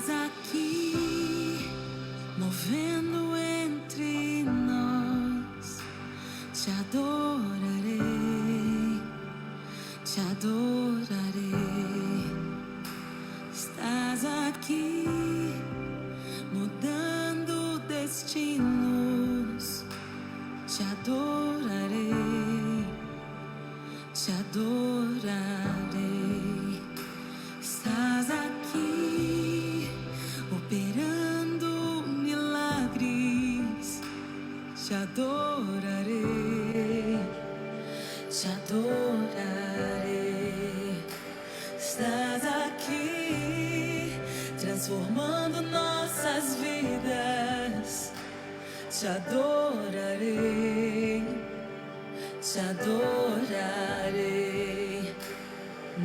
Estás aqui, movendo entre nós. Te adorarei, te adorarei. Estás aqui, mudando destinos. Te adorarei, te adorarei. Estás aqui, operando milagres. Te adorarei, te adorarei. Estás aqui, transformando nossas vidas. Te adorarei, te adorarei.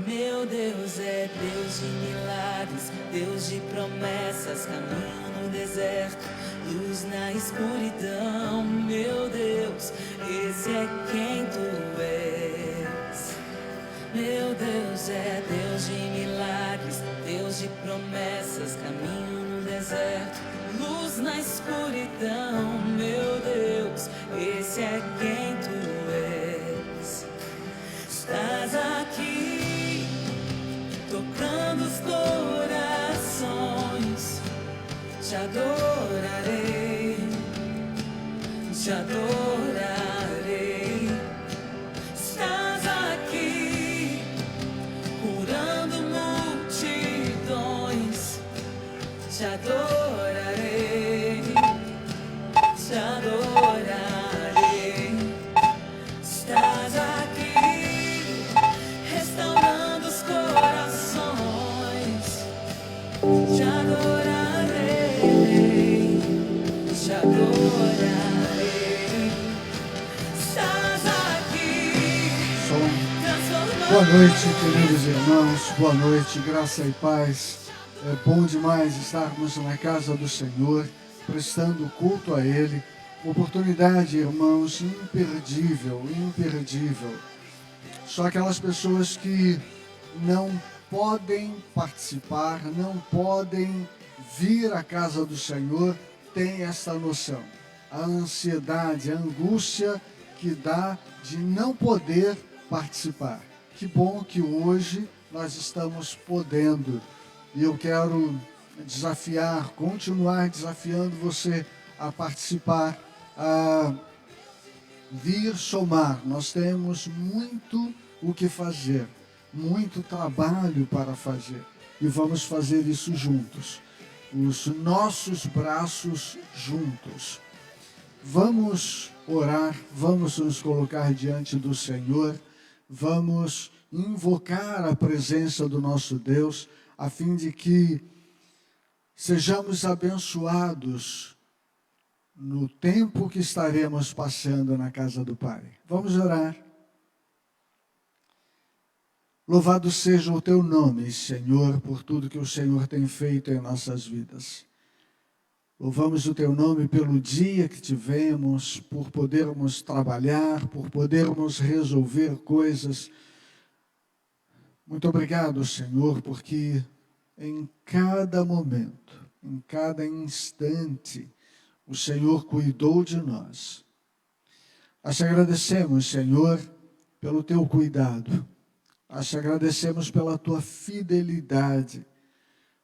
Meu Deus é Deus de milagres, Deus de promessas, caminho no deserto, luz na escuridão. Meu Deus, esse é quem tu és. Meu Deus é Deus de milagres, Deus de promessas, caminho no deserto, luz na escuridão. Meu Deus, esse é quem tu és. Estás aqui, tocando os corações. Te adorarei, te adorarei. Estás aqui, curando multidões. Te adorarei, te adorarei. Estás aqui, restaurando os corações. Te adorarei, te adorarei. Estás aqui, transformando. Boa noite, queridos irmãos, boa noite, graça e paz. É bom demais estarmos na casa do Senhor, prestando culto a Ele. Oportunidade, irmãos, imperdível, imperdível. Só aquelas pessoas que não podem participar, não podem vir à casa do Senhor, têm essa noção. A ansiedade, a angústia que dá de não poder participar. Que bom que hoje nós estamos podendo. E eu quero desafiar, continuar desafiando você a participar, a vir somar. Nós temos muito o que fazer, muito trabalho para fazer. E vamos fazer isso juntos. Os nossos braços juntos. Vamos orar, vamos nos colocar diante do Senhor, vamos invocar a presença do nosso Deus, a fim de que sejamos abençoados no tempo que estaremos passando na casa do Pai. Vamos orar. Louvado seja o teu nome, Senhor, por tudo que o Senhor tem feito em nossas vidas. Louvamos o teu nome pelo dia que tivemos, por podermos trabalhar, por podermos resolver coisas. Muito obrigado, Senhor, porque em cada momento, em cada instante, o Senhor cuidou de nós. Nós te agradecemos, Senhor, pelo teu cuidado. Nós te agradecemos pela tua fidelidade,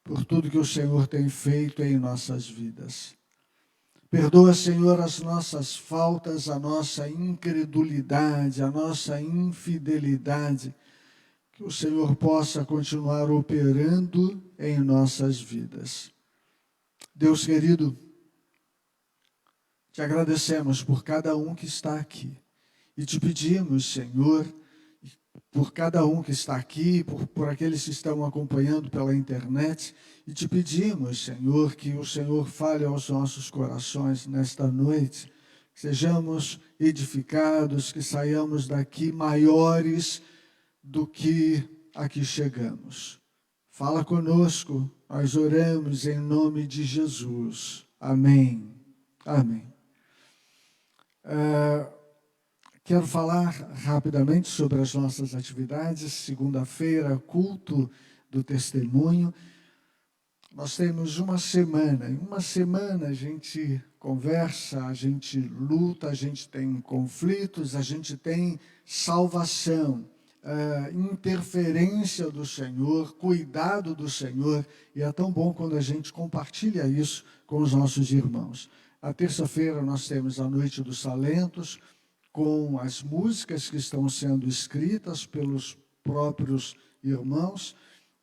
por tudo que o Senhor tem feito em nossas vidas. Perdoa, Senhor, as nossas faltas, a nossa incredulidade, a nossa infidelidade, que o Senhor possa continuar operando em nossas vidas. Deus querido, te agradecemos por cada um que está aqui. E te pedimos, Senhor, por cada um que está aqui, por aqueles que estão acompanhando pela internet, e te pedimos, Senhor, que o Senhor fale aos nossos corações nesta noite, que sejamos edificados, que saiamos daqui maiores do que aqui chegamos. Fala conosco, nós oramos em nome de Jesus. Amém. Amém. Quero falar rapidamente sobre as nossas atividades. Segunda-feira, culto do testemunho. Nós temos uma semana. Em uma semana a gente conversa, a gente luta, a gente tem conflitos, a gente tem salvação, interferência do Senhor, cuidado do Senhor. E é tão bom quando a gente compartilha isso com os nossos irmãos. Na terça-feira nós temos a Noite dos Talentos, com as músicas que estão sendo escritas pelos próprios irmãos.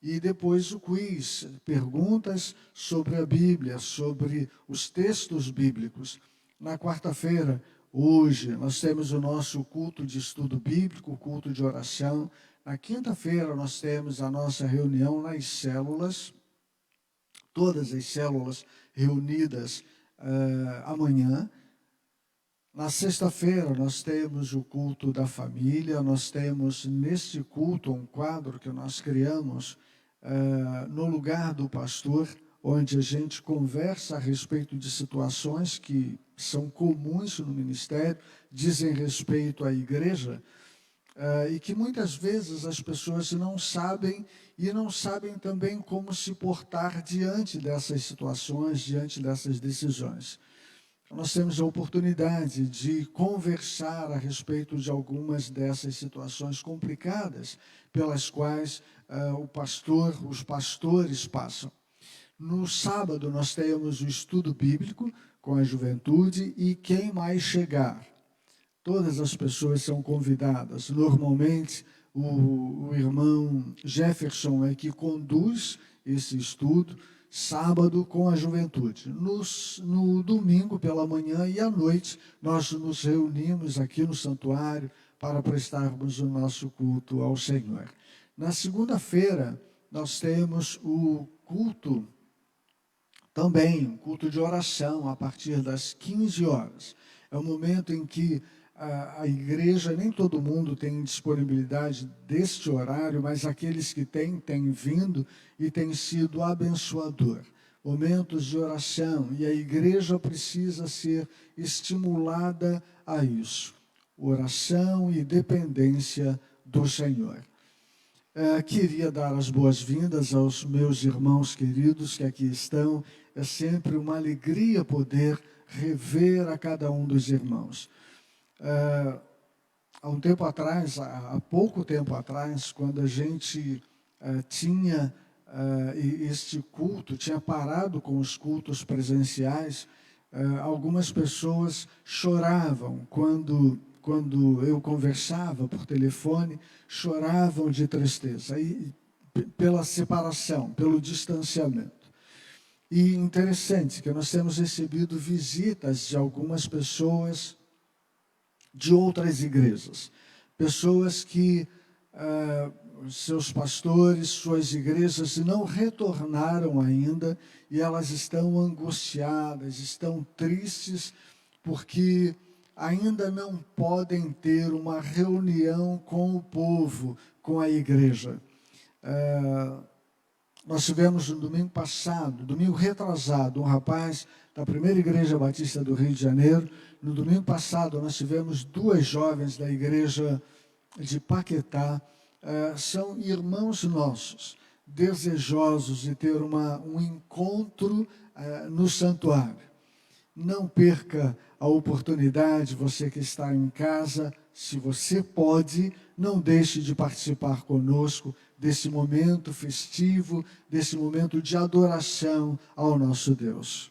E depois o quiz, perguntas sobre a Bíblia, sobre os textos bíblicos. Na quarta-feira, hoje, nós temos o nosso culto de estudo bíblico, culto de oração. Na quinta-feira, nós temos a nossa reunião nas células, todas as células reunidas amanhã. Na sexta-feira, nós temos o culto da família. Nós temos neste culto um quadro que nós criamos no lugar do pastor, onde a gente conversa a respeito de situações que são comuns no ministério, dizem respeito à igreja, e que muitas vezes as pessoas não sabem, e não sabem também como se portar diante dessas situações, diante dessas decisões. Nós temos a oportunidade de conversar a respeito de algumas dessas situações complicadas pelas quais os pastores passam. No sábado nós temos o estudo bíblico com a juventude e quem mais chegar. Todas as pessoas são convidadas. Normalmente o irmão Jefferson é que conduz esse estudo, sábado com a juventude. No domingo pela manhã e à noite nós nos reunimos aqui no santuário para prestarmos o nosso culto ao Senhor. Na segunda-feira nós temos o culto também, um culto de oração a partir das 15 horas. É um momento em que a igreja, nem todo mundo tem disponibilidade deste horário, mas aqueles que têm vindo e tem sido abençoador. Momentos de oração, e a igreja precisa ser estimulada a isso. Oração e dependência do Senhor. Queria dar as boas-vindas aos meus irmãos queridos que aqui estão. É sempre uma alegria poder rever a cada um dos irmãos. Há pouco tempo atrás, quando a gente tinha este culto, tinha parado com os cultos presenciais, algumas pessoas choravam quando eu conversava por telefone, choravam de tristeza, pela separação, pelo distanciamento. E interessante que nós temos recebido visitas de algumas pessoas de outras igrejas, pessoas que seus pastores, suas igrejas não retornaram ainda e elas estão angustiadas, estão tristes porque ainda não podem ter uma reunião com o povo, com a igreja. Nós tivemos no domingo retrasado, um rapaz da primeira igreja batista do Rio de Janeiro. No domingo passado nós tivemos 2 jovens da igreja de Paquetá. São irmãos nossos, desejosos de ter um encontro no santuário. Não perca a oportunidade, você que está em casa, se você pode, não deixe de participar conosco desse momento festivo, desse momento de adoração ao nosso Deus.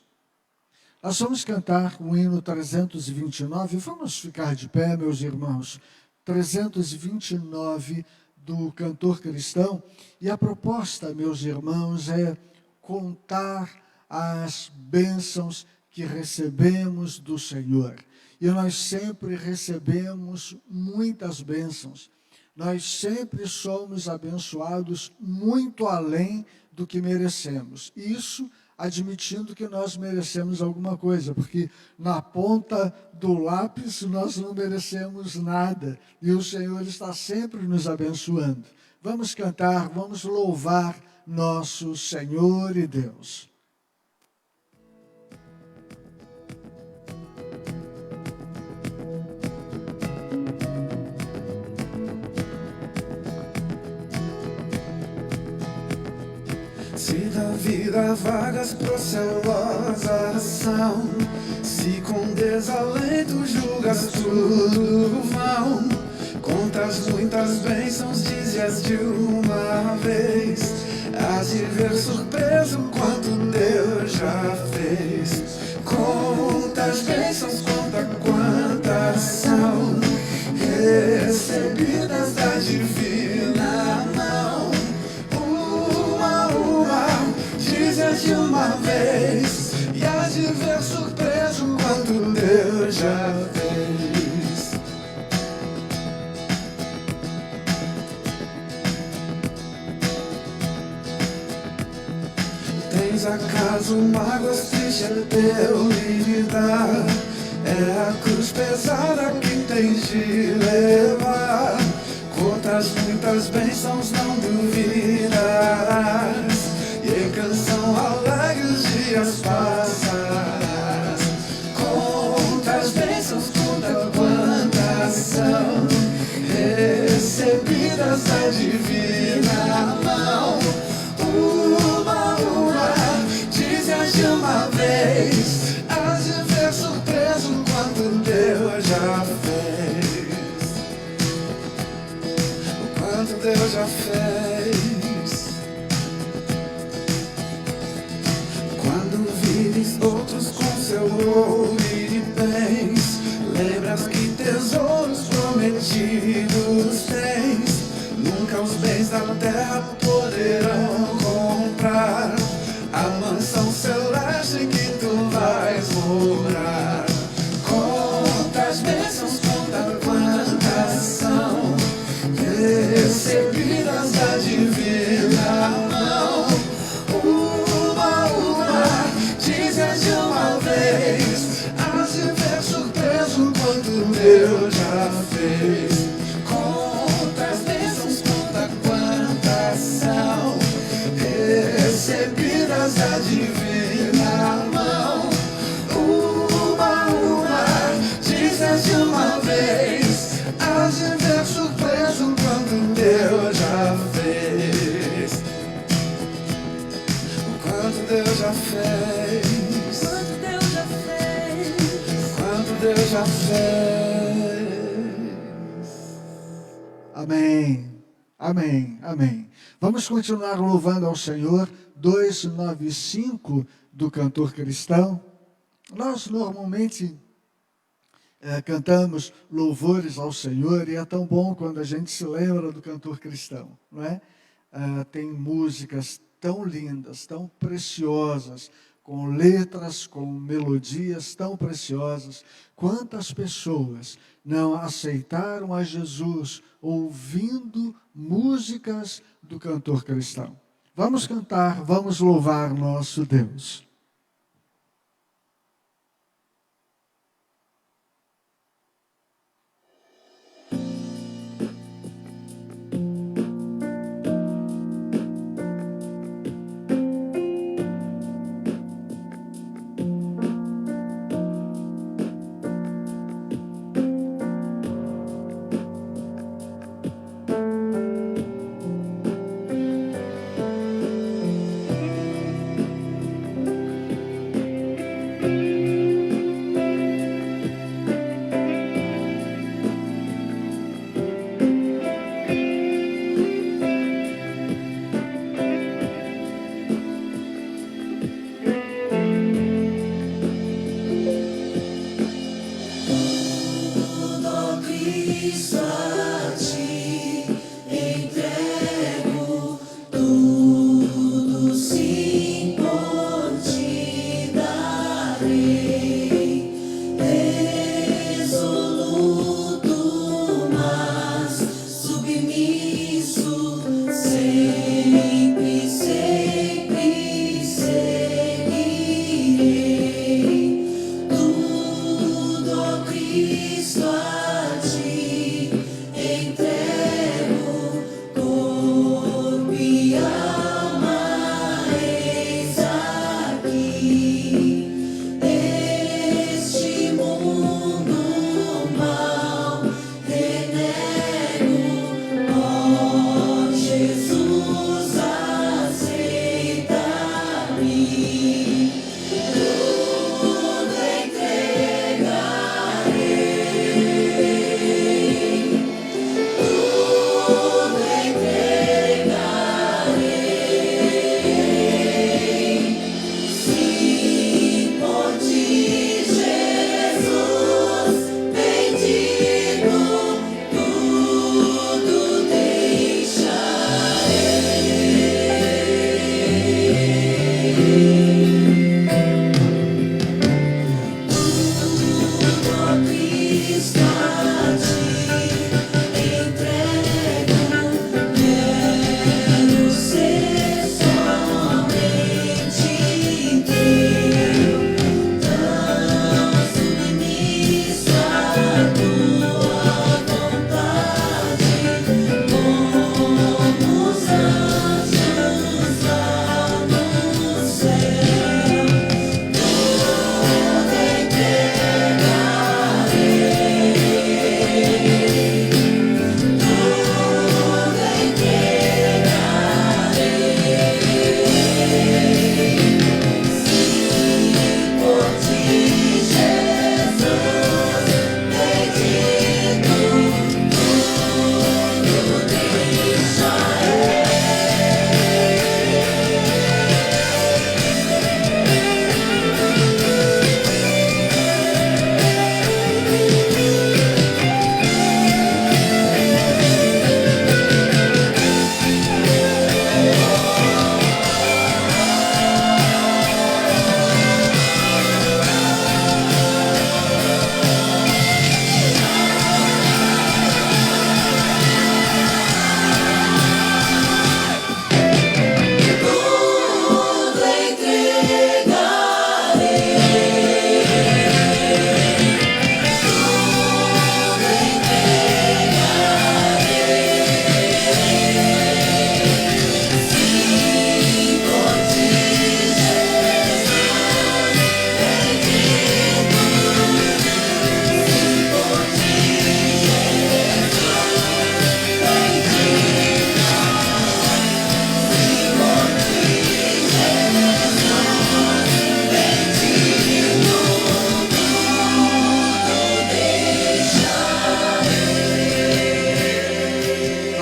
Nós vamos cantar o hino 329, vamos ficar de pé, meus irmãos, 329 do cantor cristão, e a proposta, meus irmãos, é contar as bênçãos que recebemos do Senhor. E nós sempre recebemos muitas bênçãos. Nós sempre somos abençoados muito além do que merecemos. Isso admitindo que nós merecemos alguma coisa, porque na ponta do lápis nós não merecemos nada. E o Senhor está sempre nos abençoando. Vamos cantar, vamos louvar nosso Senhor e Deus. Se da vida vagas procelosa são, se com desalento julgas tudo vão, contas muitas bênçãos, dizias de uma vez, hás de ver surpreso quanto Deus já fez. Contas bênçãos, conta quantas são, recebidas da divina mão. Uma, dizias de uma vez, e hás de ver surpreso quanto Deus já fez. Tens acaso mágoas, triste é teu lidar, é a cruz pesada que tens de levar. Contas muitas bênçãos, não duvidarás, e em canção alegre os dias passarás. Contas bênçãos, conta quantas são, recebidas da divina mão. Uma, dizias de uma vez, hás de ver surpreso quanto Deus já fez. O quanto Deus já fez. Quando vives outros com seu ouro e bens, lembras que tesouros prometidos tens. Nunca os bens da terra poderão comprar a mansão celeste que tu vais morar. Contas bênçãos, conta quantas são, recebidas da divina mão. Uma, dizias de uma vez, hás de ver surpreso quanto Deus já fez. Contas bênçãos, conta quantas são, recebidas da divina mão. Uma, dizias de uma vez, hás de ver surpreso quanto Deus já fez. O quanto Deus já fez. Quanto Deus já fez. O quanto Deus já fez. Amém, amém, amém. Vamos continuar louvando ao Senhor. 295 do Cantor Cristão. Nós normalmente cantamos louvores ao Senhor, e é tão bom quando a gente se lembra do Cantor Cristão, não é? Tem músicas tão lindas, tão preciosas, com letras, com melodias tão preciosas. Quantas pessoas não aceitaram a Jesus ouvindo músicas do Cantor Cristão? Vamos cantar, vamos louvar nosso Deus.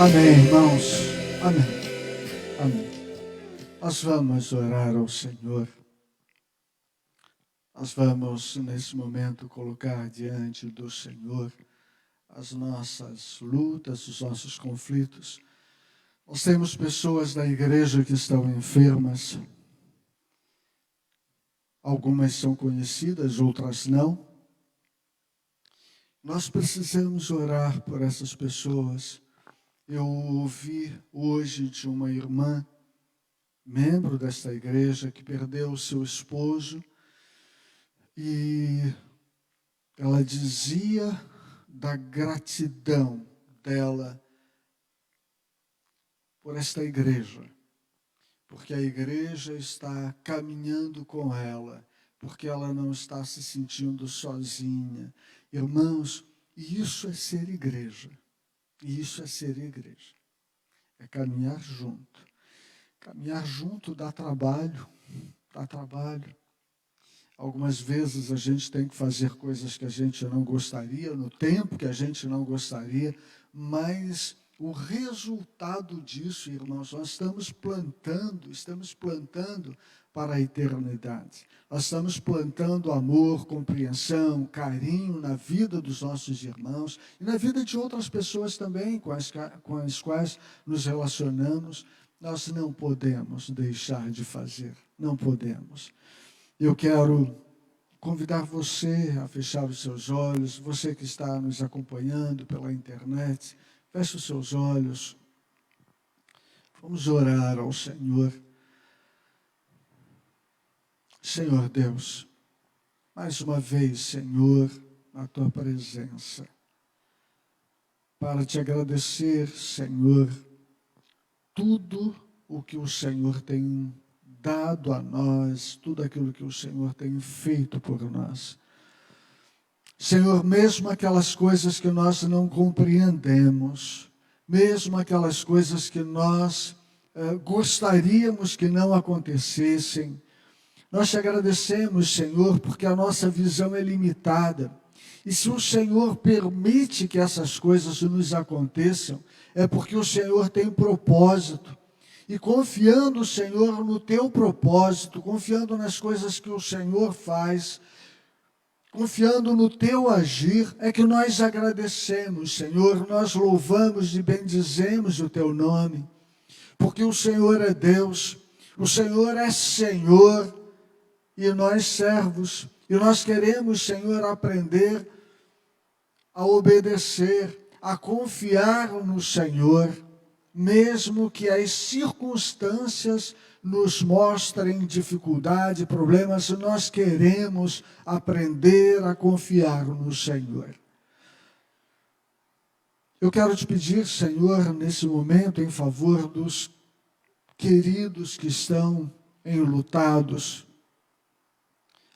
Amém, irmãos. Amém. Amém. Nós vamos orar ao Senhor. Nós vamos, nesse momento, colocar diante do Senhor as nossas lutas, os nossos conflitos. Nós temos pessoas da igreja que estão enfermas. Algumas são conhecidas, outras não. Nós precisamos orar por essas pessoas. Eu ouvi hoje de uma irmã, membro desta igreja, que perdeu o seu esposo, e ela dizia da gratidão dela por esta igreja, porque a igreja está caminhando com ela, porque ela não está se sentindo sozinha. Irmãos, isso é ser igreja. Isso é ser igreja. É caminhar junto. Caminhar junto dá trabalho. Dá trabalho. Algumas vezes a gente tem que fazer coisas que a gente não gostaria, no tempo que a gente não gostaria, mas o resultado disso, irmãos, nós estamos plantando para a eternidade. Nós estamos plantando amor, compreensão, carinho na vida dos nossos irmãos e na vida de outras pessoas também com as quais nos relacionamos. Nós não podemos deixar de fazer, não podemos. Eu quero convidar você a fechar os seus olhos, você que está nos acompanhando pela internet, feche os seus olhos. Vamos orar ao Senhor. Senhor Deus, mais uma vez, Senhor, na Tua presença, para Te agradecer, Senhor, tudo o que o Senhor tem dado a nós, tudo aquilo que o Senhor tem feito por nós. Senhor, mesmo aquelas coisas que nós não compreendemos, mesmo aquelas coisas que nós gostaríamos que não acontecessem, nós Te agradecemos, Senhor, porque a nossa visão é limitada. E se o Senhor permite que essas coisas nos aconteçam, é porque o Senhor tem propósito. E confiando, Senhor, no Teu propósito, confiando nas coisas que o Senhor faz, confiando no Teu agir, é que nós agradecemos, Senhor, nós louvamos e bendizemos o Teu nome, porque o Senhor é Deus, o Senhor é Senhor, e nós servos, e nós queremos, Senhor, aprender a obedecer, a confiar no Senhor, mesmo que as circunstâncias nos mostrem dificuldade, problemas, nós queremos aprender a confiar no Senhor. Eu quero Te pedir, Senhor, nesse momento, em favor dos queridos que estão enlutados,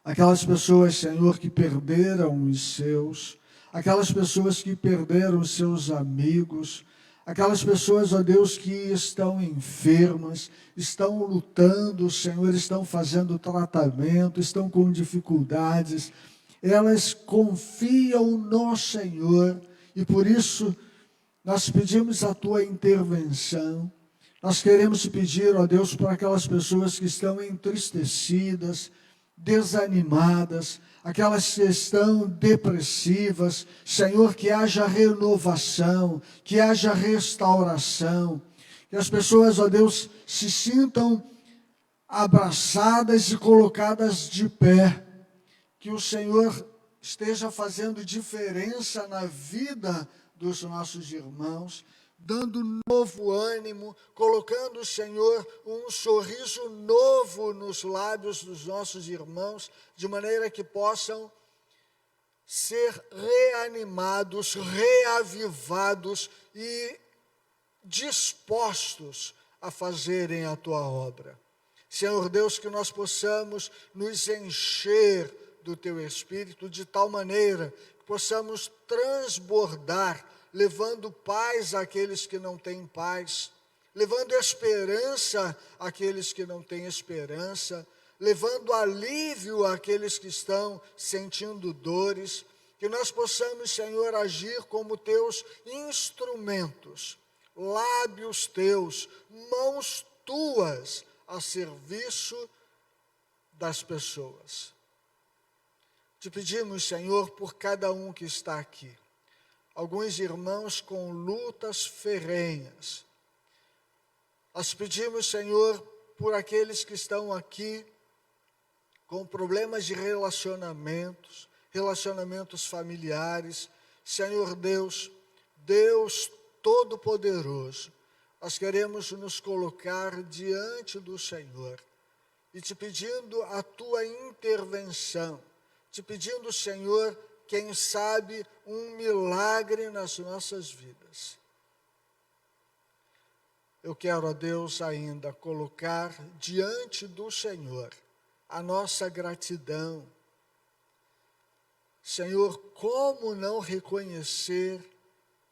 aquelas pessoas, Senhor, que perderam os seus, aquelas pessoas que perderam os seus amigos, aquelas pessoas, ó Deus, que estão enfermas, estão lutando, Senhor, estão fazendo tratamento, estão com dificuldades, elas confiam no Senhor e por isso nós pedimos a Tua intervenção. Nós queremos Te pedir, ó Deus, para aquelas pessoas que estão entristecidas, desanimadas, aquelas que estão depressivas, Senhor, que haja renovação, que haja restauração, que as pessoas, ó Deus, se sintam abraçadas e colocadas de pé, que o Senhor esteja fazendo diferença na vida dos nossos irmãos, dando novo ânimo, colocando, Senhor, um sorriso novo nos lábios dos nossos irmãos, de maneira que possam ser reanimados, reavivados e dispostos a fazerem a Tua obra. Senhor Deus, que nós possamos nos encher do Teu Espírito de tal maneira que possamos transbordar, levando paz àqueles que não têm paz, levando esperança àqueles que não têm esperança, levando alívio àqueles que estão sentindo dores, que nós possamos, Senhor, agir como Teus instrumentos, lábios teus, mãos tuas a serviço das pessoas. Te pedimos, Senhor, por cada um que está aqui. Alguns irmãos com lutas ferrenhas. Nós pedimos, Senhor, por aqueles que estão aqui com problemas de relacionamentos familiares. Senhor Deus, Deus Todo-Poderoso, nós queremos nos colocar diante do Senhor e te pedindo a tua intervenção, te pedindo, Senhor, quem sabe um milagre nas nossas vidas. Eu quero, a Deus, ainda colocar diante do Senhor a nossa gratidão. Senhor, como não reconhecer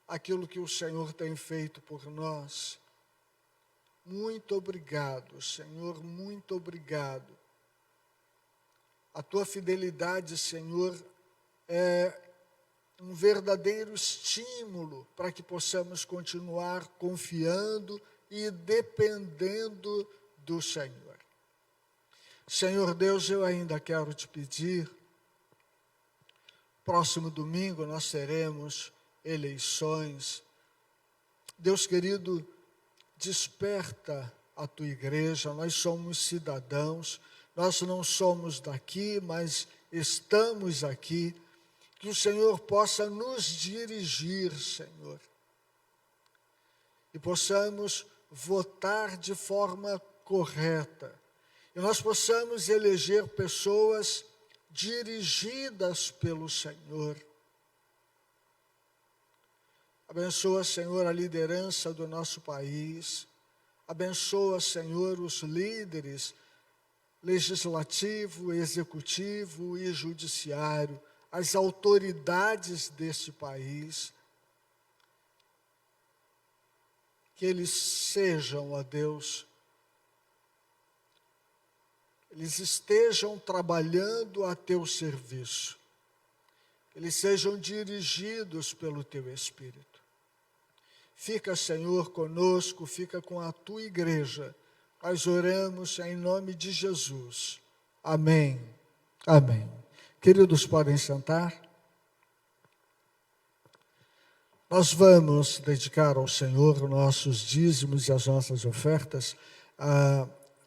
aquilo que o Senhor tem feito por nós? Muito obrigado, Senhor, muito obrigado. A tua fidelidade, Senhor, é um verdadeiro estímulo para que possamos continuar confiando e dependendo do Senhor. Senhor Deus, eu ainda quero te pedir, próximo domingo nós teremos eleições. Deus querido, desperta a tua igreja, nós somos cidadãos, nós não somos daqui, mas estamos aqui. Que o Senhor possa nos dirigir, Senhor, e possamos votar de forma correta, e nós possamos eleger pessoas dirigidas pelo Senhor. Abençoa, Senhor, a liderança do nosso país, abençoa, Senhor, os líderes legislativo, executivo e judiciário, as autoridades deste país, que eles sejam, ó Deus, eles estejam trabalhando a teu serviço, eles sejam dirigidos pelo teu Espírito. Fica, Senhor, conosco, fica com a tua igreja. Nós oramos em nome de Jesus. Amém. Amém. Queridos, podem sentar. Nós vamos dedicar ao Senhor nossos dízimos e as nossas ofertas.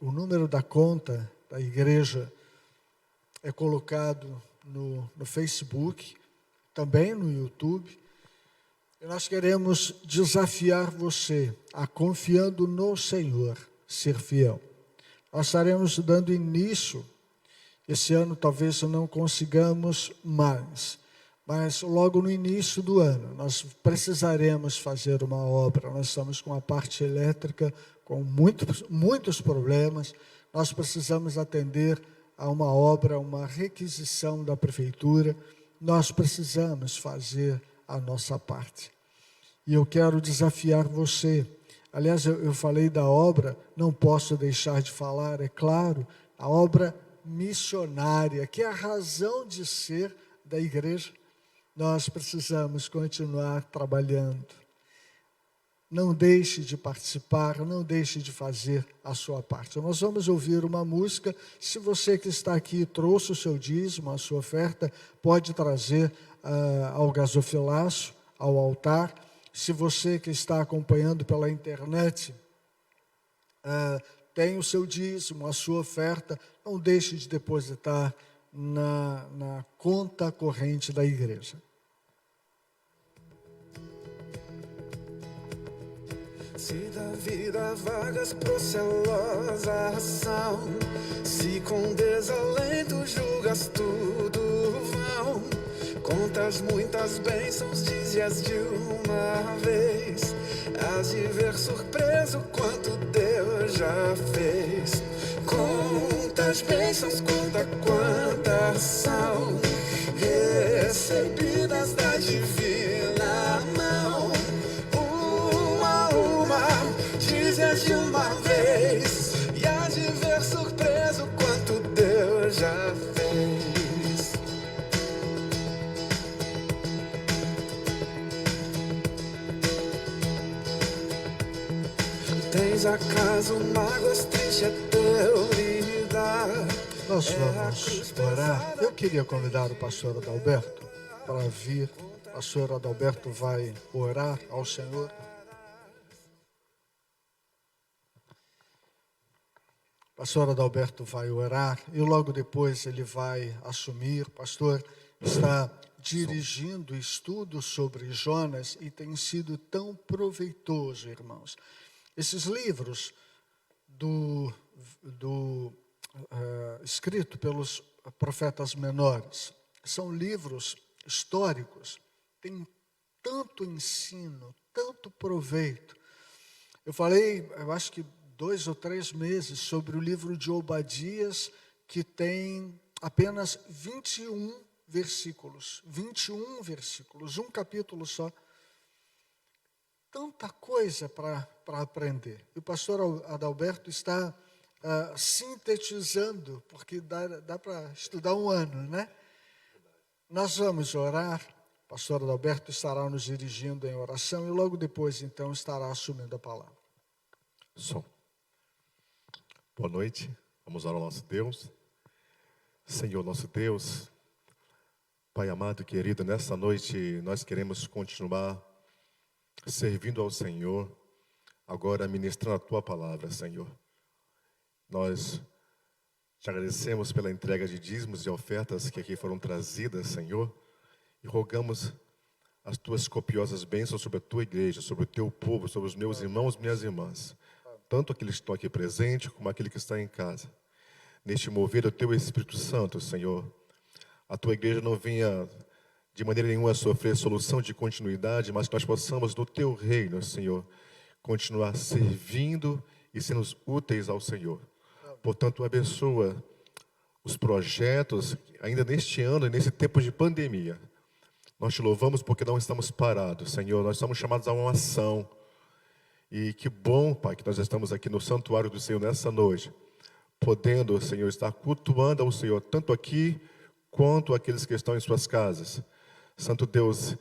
O número da conta da igreja é colocado no Facebook, também no YouTube. E nós queremos desafiar você a, confiando no Senhor, ser fiel. Nós estaremos dando início. Esse ano talvez não consigamos mais, mas logo no início do ano nós precisaremos fazer uma obra. Nós estamos com a parte elétrica com muitos problemas. Nós precisamos atender a uma obra, uma requisição da prefeitura. Nós precisamos fazer a nossa parte. E eu quero desafiar você. Aliás, eu falei da obra, não posso deixar de falar, é claro, a obra missionária, que é a razão de ser da igreja. Nós precisamos continuar trabalhando. Não deixe de participar, não deixe de fazer a sua parte. Nós vamos ouvir uma música. Se você que está aqui trouxe o seu dízimo, a sua oferta, pode trazer ao gasofilácio, ao altar. Se você que está acompanhando pela internet, tem o seu dízimo, a sua oferta, não deixe de depositar na conta corrente da igreja. Se da vida vagas procelosa ação, se com desalento julgas tudo vão, contas muitas bênçãos, dize-as de uma vez, hás de ver surpreso quanto Deus já fez. Contas bênçãos, conta quantas são recebidas da divina mão. Dize-as de uma vez, e hás de ver surpreso quanto Deus já fez. Tens acaso mágoas tristes até lidar? Nós vamos orar. Eu queria convidar o pastor Adalberto para vir. O pastor Adalberto vai orar ao Senhor. O pastor Adalberto vai orar e logo depois ele vai assumir. O pastor está dirigindo estudos sobre Jonas e tem sido tão proveitoso, irmãos. Esses livros escrito pelos profetas menores são livros históricos, tem tanto ensino, tanto proveito. Eu falei, eu acho que 2 ou 3 meses sobre o livro de Obadias, que tem apenas 21 versículos, um capítulo só. Tanta coisa para aprender. E o pastor Adalberto está sintetizando, porque dá para estudar um ano, né? Nós vamos orar. O pastor Adalberto estará nos dirigindo em oração e logo depois, então, estará assumindo a palavra. Som. Boa noite. Vamos orar ao nosso Deus. Senhor, nosso Deus, Pai amado e querido, nessa noite nós queremos continuar servindo ao Senhor, agora ministrando a Tua palavra, Senhor. Nós te agradecemos pela entrega de dízimos e ofertas que aqui foram trazidas, Senhor, e rogamos as Tuas copiosas bênçãos sobre a Tua igreja, sobre o Teu povo, sobre os meus irmãos e minhas irmãs, tanto aqueles que estão aqui presentes, como aquele que está em casa. Neste mover do Teu Espírito Santo, Senhor, a Tua igreja não venha de maneira nenhuma a sofrer solução de continuidade, mas que nós possamos, no Teu reino, Senhor, continuar servindo e sendo úteis ao Senhor. Portanto, abençoa os projetos, ainda neste ano e nesse tempo de pandemia. Nós te louvamos porque não estamos parados, Senhor. Nós estamos chamados a uma ação. E que bom, Pai, que nós estamos aqui no santuário do Senhor nessa noite, podendo, Senhor, estar cultuando ao Senhor, tanto aqui quanto aqueles que estão em suas casas. Santo Deus,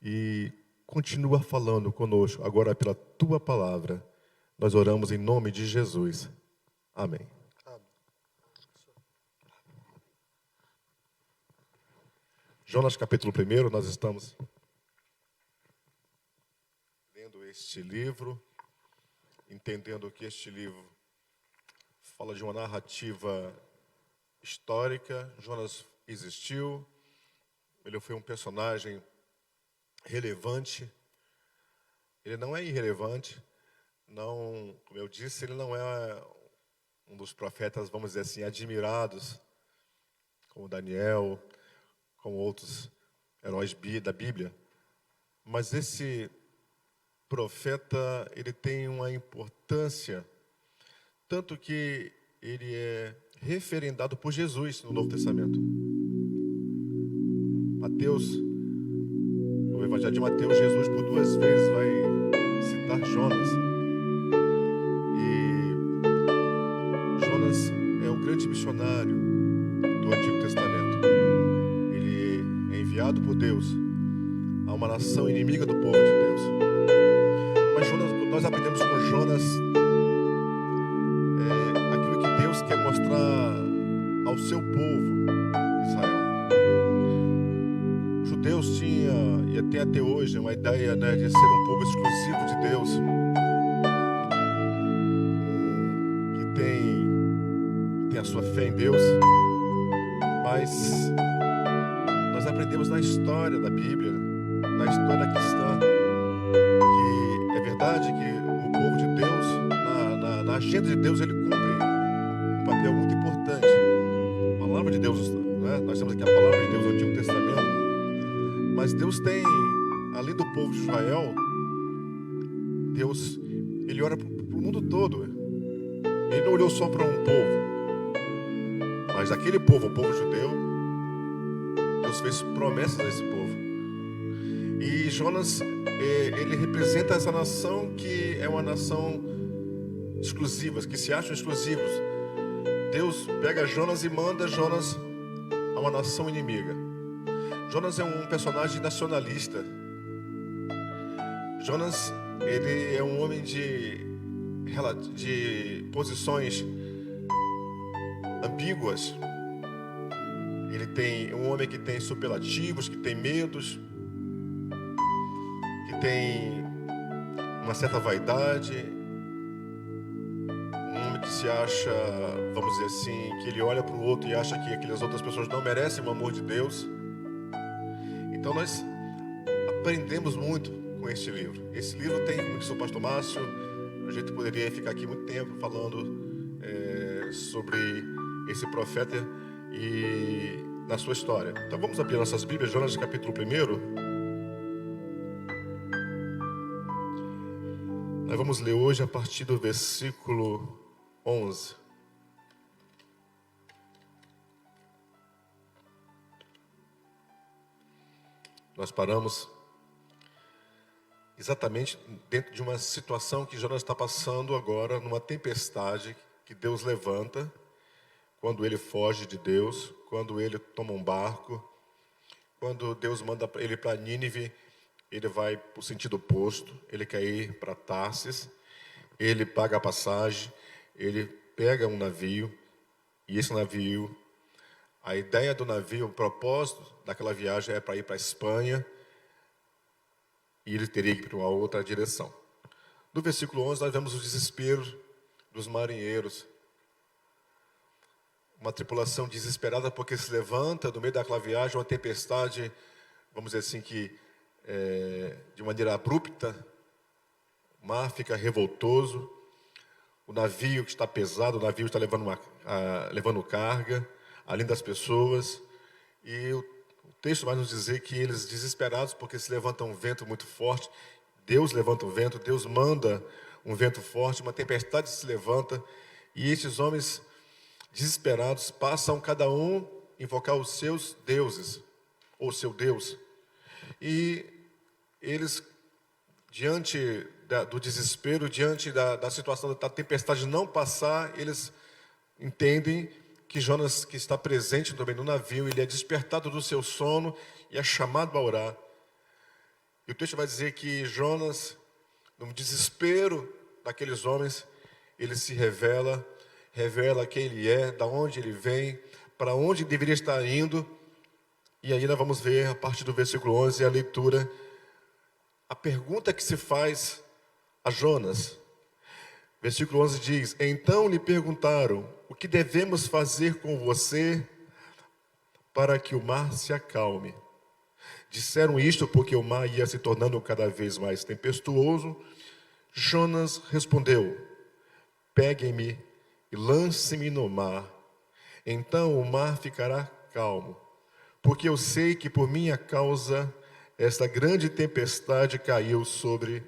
e continua falando conosco, agora pela Tua palavra. Nós oramos em nome de Jesus. Amém. Jonas capítulo 1, nós estamos lendo este livro, entendendo que este livro fala de uma narrativa histórica. Jonas existiu, ele foi um personagem relevante, ele não é irrelevante, não, como eu disse, ele não é um dos profetas, vamos dizer assim, admirados, como Daniel, como outros heróis da Bíblia, mas esse profeta, ele tem uma importância, tanto que ele é referendado por Jesus no Novo Testamento. Mateus, no Evangelho de Mateus, Jesus por 2 vezes vai citar Jonas. E Jonas é um grande missionário do Antigo Testamento. Ele é enviado por Deus a uma nação inimiga do povo de Deus. Mas nós aprendemos com Jonas aquilo que Deus quer mostrar ao seu povo, Israel. Os judeus tinham, e tem até hoje, uma ideia, né, de ser um povo exclusivo de Deus, que tem a sua fé em Deus. Mas nós aprendemos na história da Bíblia, na história cristã, que é verdade que o povo de Deus, na agenda de Deus, ele cumpre um papel muito importante. A palavra de Deus, né? Nós temos aqui a palavra de Deus no Antigo Testamento, mas Deus tem, além do povo de Israel, Deus, ele olha para o mundo todo. Ele não olhou só para um povo, mas aquele povo, o povo judeu, Deus fez promessas a esse povo. E Jonas, ele representa essa nação que é uma nação exclusiva, que se acham exclusivos. Deus pega Jonas e manda Jonas a uma nação inimiga. Jonas é um personagem nacionalista. Jonas, ele é um homem de de posições ambíguas. Ele tem um homem que tem superlativos, que tem medos, que tem uma certa vaidade, um homem que se acha, vamos dizer assim, que ele olha para o outro e acha que aquelas outras pessoas não merecem o amor de Deus. Então nós aprendemos muito com este livro. Esse livro tem, como disse o pastor Márcio, a gente poderia ficar aqui muito tempo falando sobre esse profeta e na sua história. Então vamos abrir nossas Bíblias, Jonas capítulo 1. Nós vamos ler hoje a partir do versículo 11. Nós paramos exatamente dentro de uma situação que Jonas está passando agora, numa tempestade que Deus levanta, quando ele foge de Deus, quando ele toma um barco, quando Deus manda ele para Nínive, ele vai para o sentido oposto, ele quer ir para Tarsis, ele paga a passagem, ele pega um navio, e esse navio, a ideia do navio, o propósito daquela viagem é para ir para a Espanha, e ele teria que ir para uma outra direção. No versículo 11 nós vemos o desespero dos marinheiros, uma tripulação desesperada porque se levanta no meio daquela viagem uma tempestade, vamos dizer assim, que de maneira abrupta, o mar fica revoltoso, o navio que está pesado, o navio está levando carga, além das pessoas, e o texto vai nos dizer que eles desesperados porque se levanta um vento muito forte, Deus levanta um vento, Deus manda um vento forte, uma tempestade se levanta, e esses homens desesperados passam cada um invocar os seus deuses, ou seu Deus. E eles, diante do desespero, diante da situação da tempestade não passar, eles entendem que Jonas, que está presente também no navio, ele é despertado do seu sono e é chamado a orar. E o texto vai dizer que Jonas, no desespero daqueles homens, ele se revela quem ele é, da onde ele vem, para onde deveria estar indo. E aí nós vamos ver, a partir do versículo 11, a leitura, a pergunta que se faz a Jonas. Versículo 11 diz: então lhe perguntaram, o que devemos fazer com você para que o mar se acalme? Disseram isto porque o mar ia se tornando cada vez mais tempestuoso. Jonas respondeu: peguem-me e lance-me no mar, então o mar ficará calmo, porque eu sei que por minha causa esta grande tempestade caiu sobre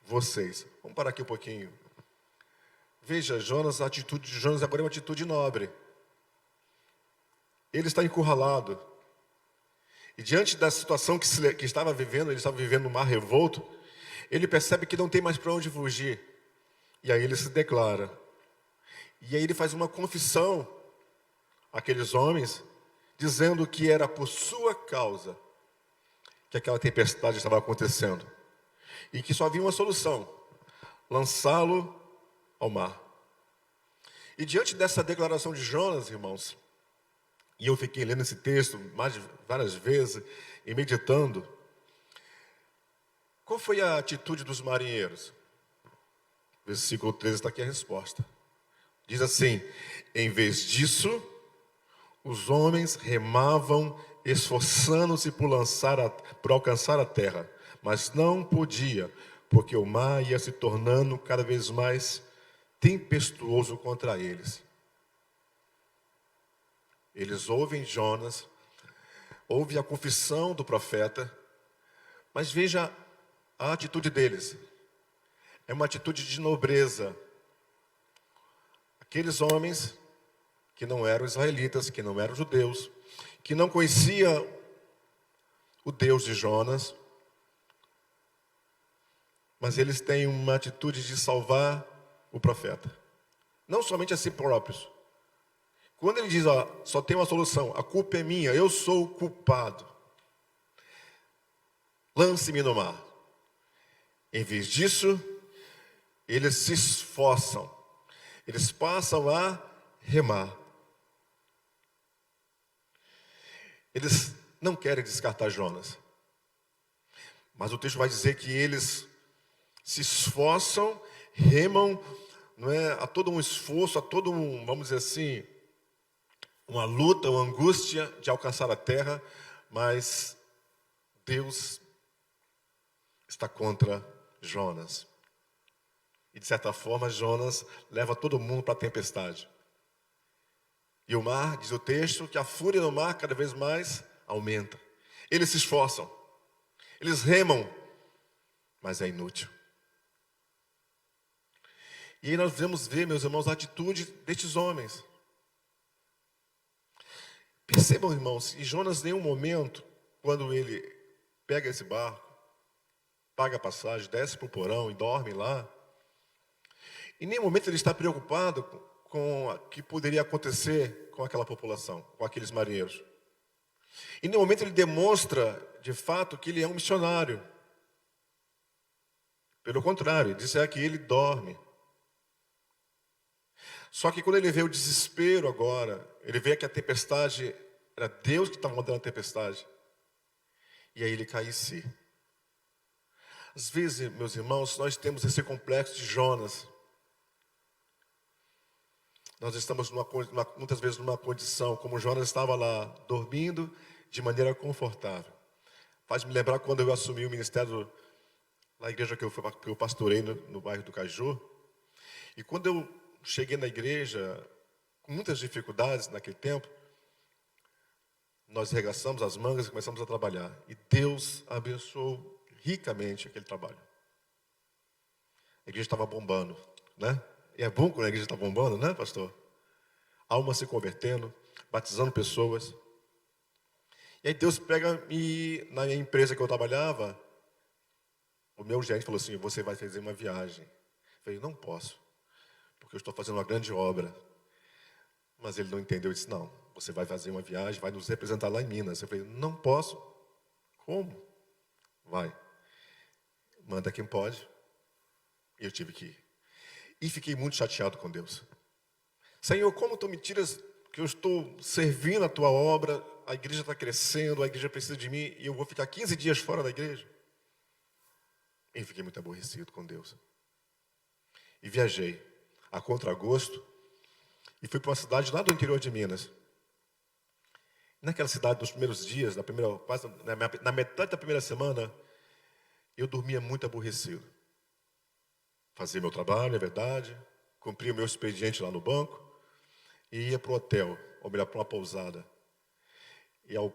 vocês. Vamos parar aqui um pouquinho. Veja, a atitude de Jonas agora é uma atitude nobre. Ele está encurralado. E diante da situação que estava vivendo, ele estava vivendo no mar revolto, ele percebe que não tem mais para onde fugir. E aí ele se declara. E aí ele faz uma confissão àqueles homens, dizendo que era por sua causa que aquela tempestade estava acontecendo. E que só havia uma solução: lançá-lo ao mar. E diante dessa declaração de Jonas, irmãos, e eu fiquei lendo esse texto várias vezes e meditando, qual foi a atitude dos marinheiros? Versículo 13 está aqui a resposta. Diz assim: em vez disso, os homens remavam, esforçando-se por alcançar a terra, mas não podia, porque o mar ia se tornando cada vez mais tempestuoso contra eles. Eles ouvem Jonas, ouvem a confissão do profeta, mas veja a atitude deles. É uma atitude de nobreza. Aqueles homens que não eram israelitas, que não eram judeus, que não conheciam o Deus de Jonas, mas eles têm uma atitude de salvar o profeta, não somente a si próprios. Quando ele diz, só tem uma solução, a culpa é minha, eu sou o culpado, lance-me no mar. Em vez disso, eles se esforçam, eles passam a remar. Eles não querem descartar Jonas, mas o texto vai dizer que eles se esforçam, remam, não é, a todo um esforço, a todo um, vamos dizer assim, uma luta, uma angústia de alcançar a terra, mas Deus está contra Jonas. E de certa forma Jonas leva todo mundo para a tempestade. E o mar, diz o texto, que a fúria no mar cada vez mais aumenta. Eles se esforçam, eles remam, mas é inútil. E aí nós devemos ver, meus irmãos, a atitude destes homens. Percebam, irmãos, que Jonas, em nenhum momento, quando ele pega esse barco, paga a passagem, desce para o porão e dorme lá, em nenhum momento ele está preocupado com o que poderia acontecer com aquela população, com aqueles marinheiros. Em nenhum momento ele demonstra, de fato, que ele é um missionário. Pelo contrário, ele diz que ele dorme. Só que quando ele vê o desespero agora, ele vê que a tempestade, era Deus que estava mandando a tempestade. E aí ele cai em si. Às vezes, meus irmãos, nós temos esse complexo de Jonas. Nós estamos muitas vezes numa condição, como Jonas estava lá, dormindo de maneira confortável. Faz-me lembrar quando eu assumi o ministério na igreja que eu pastorei no bairro do Caju. E quando eu cheguei na igreja, com muitas dificuldades naquele tempo, nós arregaçamos as mangas e começamos a trabalhar. E Deus abençoou ricamente aquele trabalho. A igreja estava bombando, né? E é bom quando a igreja está bombando, né, pastor? Almas se convertendo, batizando pessoas. E aí Deus pega e na empresa que eu trabalhava, o meu gerente falou assim: você vai fazer uma viagem. Eu falei: não posso, porque eu estou fazendo uma grande obra. Mas ele não entendeu e disse: não, você vai fazer uma viagem, vai nos representar lá em Minas. Eu falei: não posso. Como? Vai. Manda quem pode. E eu tive que ir. E fiquei muito chateado com Deus. Senhor, como tu me tiras, que eu estou servindo a tua obra, a igreja está crescendo, a igreja precisa de mim, e eu vou ficar 15 dias fora da igreja? E fiquei muito aborrecido com Deus. E viajei a contragosto e fui para uma cidade lá do interior de Minas. Naquela cidade, nos primeiros dias, na metade da primeira semana, eu dormia muito aborrecido. Fazia meu trabalho, é verdade, cumpria o meu expediente lá no banco e ia para o hotel, ou melhor, para uma pousada. Eu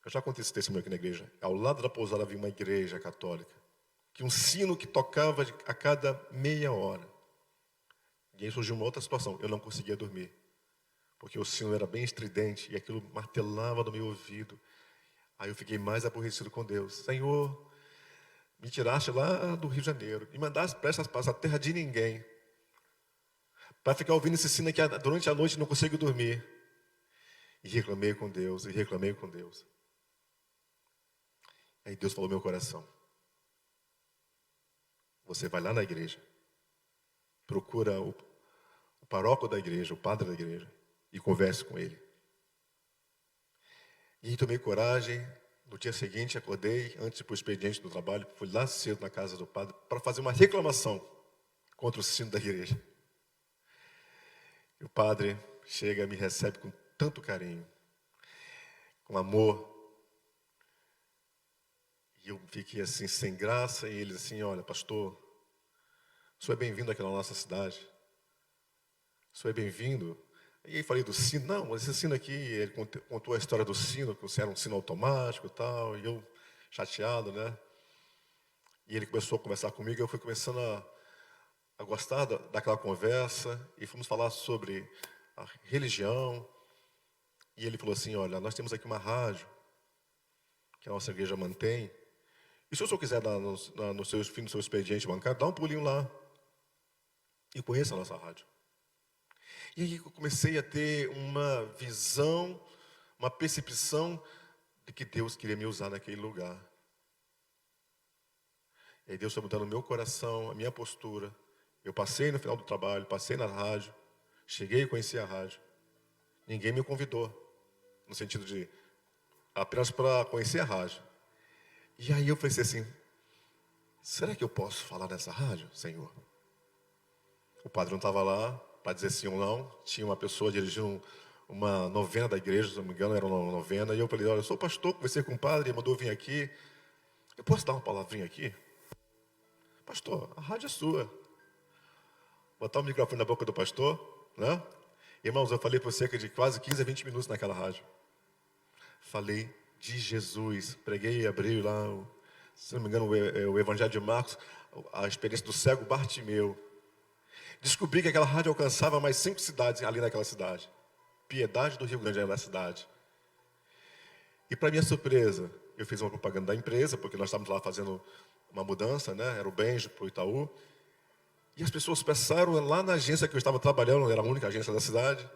já contei esse testemunho aqui na igreja. Ao lado da pousada havia uma igreja católica, que um sino que tocava a cada meia hora. E aí surgiu uma outra situação, eu não conseguia dormir, porque o sino era bem estridente e aquilo martelava no meu ouvido. Aí eu fiquei mais aborrecido com Deus. Senhor, me tiraste lá do Rio de Janeiro e mandaste para essa terra de ninguém, para ficar ouvindo esse sino aqui durante a noite e não consigo dormir. E reclamei com Deus, e reclamei com Deus. Aí Deus falou no meu coração: você vai lá na igreja, procura o paróquio da igreja, o padre da igreja, e converse com ele. E aí tomei coragem. No dia seguinte, acordei, antes de ir para o expediente do trabalho, fui lá cedo na casa do padre para fazer uma reclamação contra o sino da igreja. E o padre chega e me recebe com tanto carinho, com amor. E eu fiquei assim, sem graça, e ele assim: olha, pastor, o senhor é bem-vindo aqui na nossa cidade. O senhor é bem-vindo. E aí falei do sino. Não, mas esse sino aqui, ele contou a história do sino, que era um sino automático e tal, e eu chateado, né? E ele começou a conversar comigo, e eu fui começando a gostar daquela conversa, e fomos falar sobre a religião. E ele falou assim: olha, nós temos aqui uma rádio, que a nossa igreja mantém, e se o senhor quiser dar no seu expediente bancário, dá um pulinho lá, e conheça a nossa rádio. E aí eu comecei a ter uma visão, uma percepção de que Deus queria me usar naquele lugar. E aí Deus foi mudando o meu coração, a minha postura. Eu passei no final do trabalho, passei na rádio, cheguei e conheci a rádio. Ninguém me convidou, no sentido de apenas para conhecer a rádio. E aí eu pensei assim, será que eu posso falar nessa rádio, Senhor? O padre não estava lá para dizer sim ou não. Tinha uma pessoa dirigindo uma novena da igreja, se não me engano, era uma novena. E eu falei, olha, eu sou pastor, conversei com o padre, ele mandou vir aqui. Eu posso dar uma palavrinha aqui? Pastor, a rádio é sua. Botar o microfone na boca do pastor, né? Irmãos, eu falei por cerca de quase 15 a 20 minutos naquela rádio. Falei de Jesus. Preguei e abri lá, se não me engano, o Evangelho de Marcos, a experiência do cego Bartimeu. Descobri que aquela rádio alcançava mais 5 cidades ali naquela cidade. Piedade do Rio Grande era a cidade. E para minha surpresa, eu fiz uma propaganda da empresa, porque nós estávamos lá fazendo uma mudança, né? Era o Benjo para o Itaú. E as pessoas passaram lá na agência que eu estava trabalhando, era a única agência da cidade.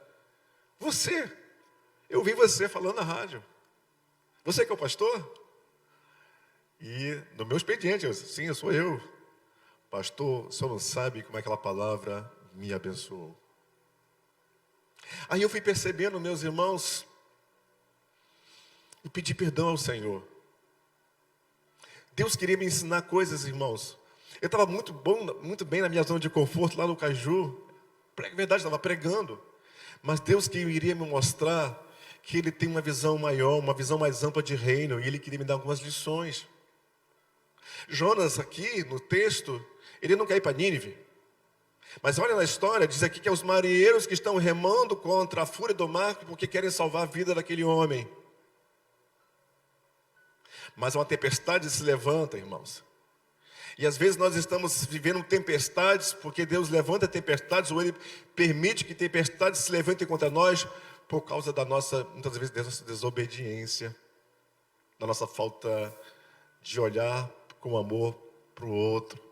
Eu vi você falando na rádio. Você que é o pastor? E no meu expediente, eu disse, sim, sou eu. Pastor, o senhor não sabe como aquela palavra me abençoou. Aí eu fui percebendo, meus irmãos, e pedi perdão ao Senhor. Deus queria me ensinar coisas, irmãos. Eu estava muito bem na minha zona de conforto lá no Caju. É verdade, estava pregando. Mas Deus iria me mostrar que Ele tem uma visão maior, uma visão mais ampla de reino. E Ele queria me dar algumas lições. Jonas aqui no texto, ele não quer ir para Nínive. Mas olha na história, diz aqui que é os marinheiros que estão remando contra a fúria do mar porque querem salvar a vida daquele homem. Mas uma tempestade se levanta, irmãos. E às vezes nós estamos vivendo tempestades porque Deus levanta tempestades ou Ele permite que tempestades se levantem contra nós por causa da nossa, muitas vezes, da nossa desobediência, da nossa falta de olhar com amor para o outro.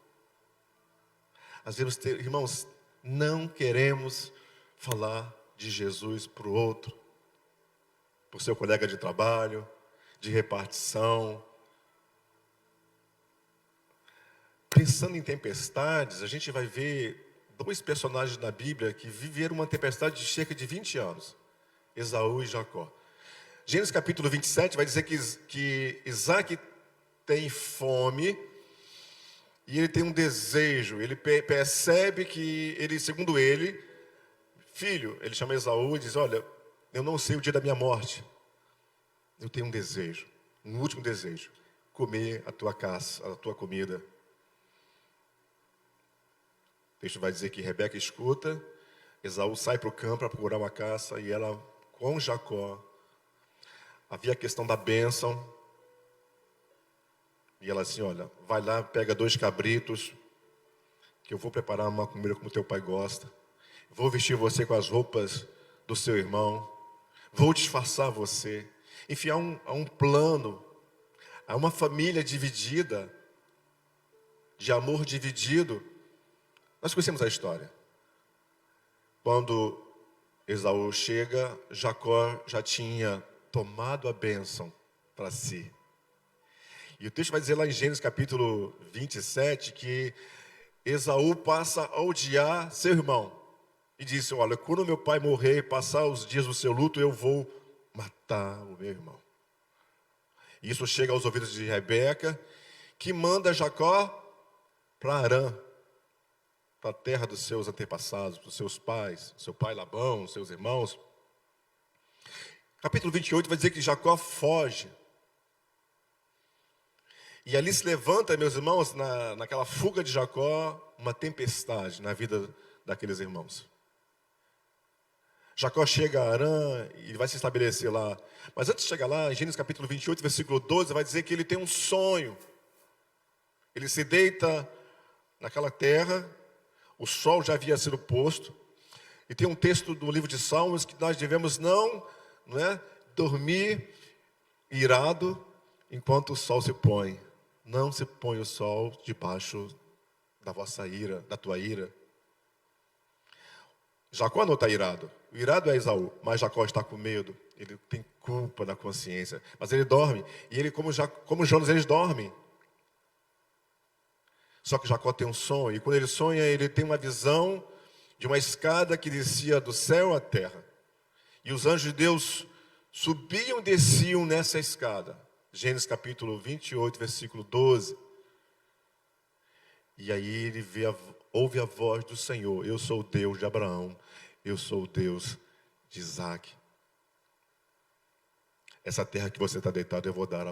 Às vezes, irmãos, não queremos falar de Jesus para o outro, para o seu colega de trabalho, de repartição. Pensando em tempestades, a gente vai ver 2 personagens na Bíblia que viveram uma tempestade de cerca de 20 anos. Esaú e Jacó. Gênesis capítulo 27 vai dizer que Isaac tem fome e ele tem um desejo. Ele percebe que ele, segundo ele, filho, ele chama Esaú e diz, olha, eu não sei o dia da minha morte. Eu tenho um desejo, um último desejo, comer a tua caça, a tua comida. O texto vai dizer que Rebeca escuta, Esaú sai para o campo para procurar uma caça e ela, com Jacó, havia a questão da bênção. E ela assim, olha, vai lá, pega 2 cabritos, que eu vou preparar uma comida como teu pai gosta. Vou vestir você com as roupas do seu irmão. Vou disfarçar você. Enfim, há um plano, há uma família dividida, de amor dividido. Nós conhecemos a história. Quando Esaú chega, Jacó já tinha tomado a bênção para si. E o texto vai dizer lá em Gênesis capítulo 27 que Esaú passa a odiar seu irmão. E disse, olha, quando meu pai morrer e passar os dias do seu luto, eu vou matar o meu irmão. E isso chega aos ouvidos de Rebeca, que manda Jacó para Harã, para a terra dos seus antepassados, dos seus pais, seu pai Labão, seus irmãos. Capítulo 28 vai dizer que Jacó foge. E ali se levanta, meus irmãos, naquela fuga de Jacó, uma tempestade na vida daqueles irmãos. Jacó chega a Harã e vai se estabelecer lá. Mas antes de chegar lá, em Gênesis capítulo 28, versículo 12, vai dizer que ele tem um sonho. Ele se deita naquela terra, o sol já havia sido posto. E tem um texto do livro de Salmos que nós devemos não dormir irado enquanto o sol se põe. Não se põe o sol debaixo da vossa ira, da tua ira. Jacó não está irado. O irado é Esaú, mas Jacó está com medo. Ele tem culpa na consciência. Mas ele dorme. E ele, como Jonas, eles dormem. Só que Jacó tem um sonho, e quando ele sonha, ele tem uma visão de uma escada que descia do céu à terra. E os anjos de Deus subiam e desciam nessa escada. Gênesis capítulo 28, versículo 12. E aí ele ouve a voz do Senhor: eu sou o Deus de Abraão, eu sou o Deus de Isaac. Essa terra que você está deitado, eu vou dar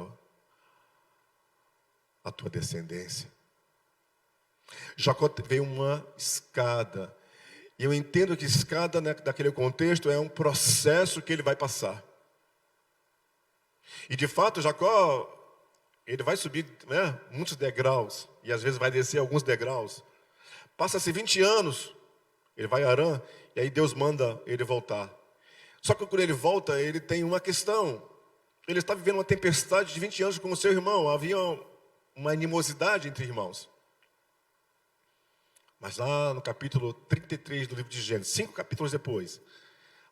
à tua descendência. Jacó veio uma escada. E eu entendo que escada, né, daquele contexto, é um processo que ele vai passar. E de fato, Jacó, ele vai subir, né, muitos degraus. E às vezes vai descer alguns degraus. Passa-se 20 anos, ele vai a Harã, e aí Deus manda ele voltar. Só que quando ele volta, ele tem uma questão. Ele está vivendo uma tempestade de 20 anos com o seu irmão. Havia uma animosidade entre irmãos. Mas lá no capítulo 33 do livro de Gênesis, 5 capítulos depois,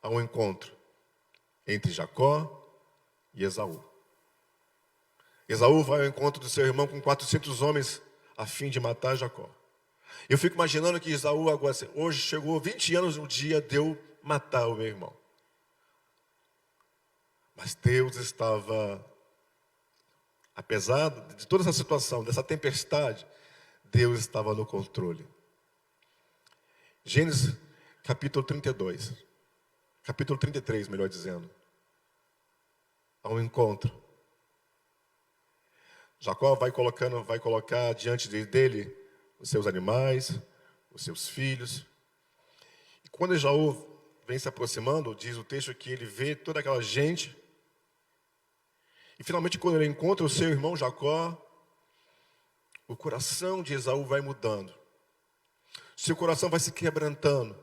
há um encontro entre Jacó e Esaú. Esaú vai ao encontro do seu irmão com 400 homens a fim de matar Jacó. Eu fico imaginando que Esaú agora, hoje chegou 20 anos no dia de eu matar o meu irmão. Mas Deus estava, apesar de toda essa situação, dessa tempestade, Deus estava no controle. Gênesis capítulo 32, capítulo 33, melhor dizendo. Há um encontro. Jacó vai colocar diante dele os seus animais, os seus filhos. E quando Esaú vem se aproximando, diz o texto que ele vê toda aquela gente. E finalmente, quando ele encontra o seu irmão Jacó, o coração de Esaú vai mudando. Seu coração vai se quebrantando.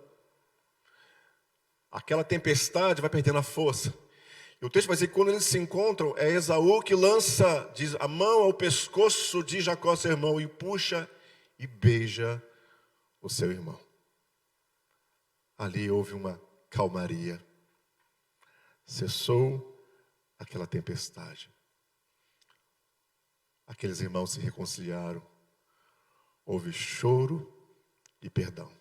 Aquela tempestade vai perdendo a força. E o texto vai dizer que quando eles se encontram, é Esaú que lança a mão ao pescoço de Jacó, seu irmão, e puxa e beija o seu irmão. Ali houve uma calmaria. Cessou aquela tempestade. Aqueles irmãos se reconciliaram. Houve choro e perdão.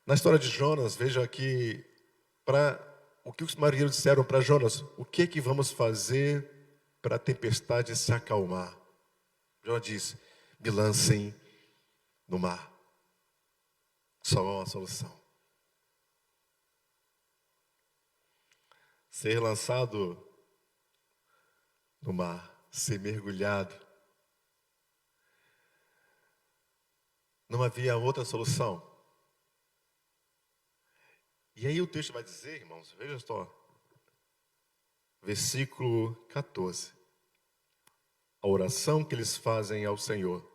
Na história de Jonas, veja que o que os marinheiros disseram para Jonas: o que é que vamos fazer para a tempestade se acalmar? Jonas disse: me lancem no mar. Só há uma solução. Ser lançado no mar, ser mergulhado. Não havia outra solução. E aí o texto vai dizer, irmãos, veja só, versículo 14. A oração que eles fazem ao Senhor.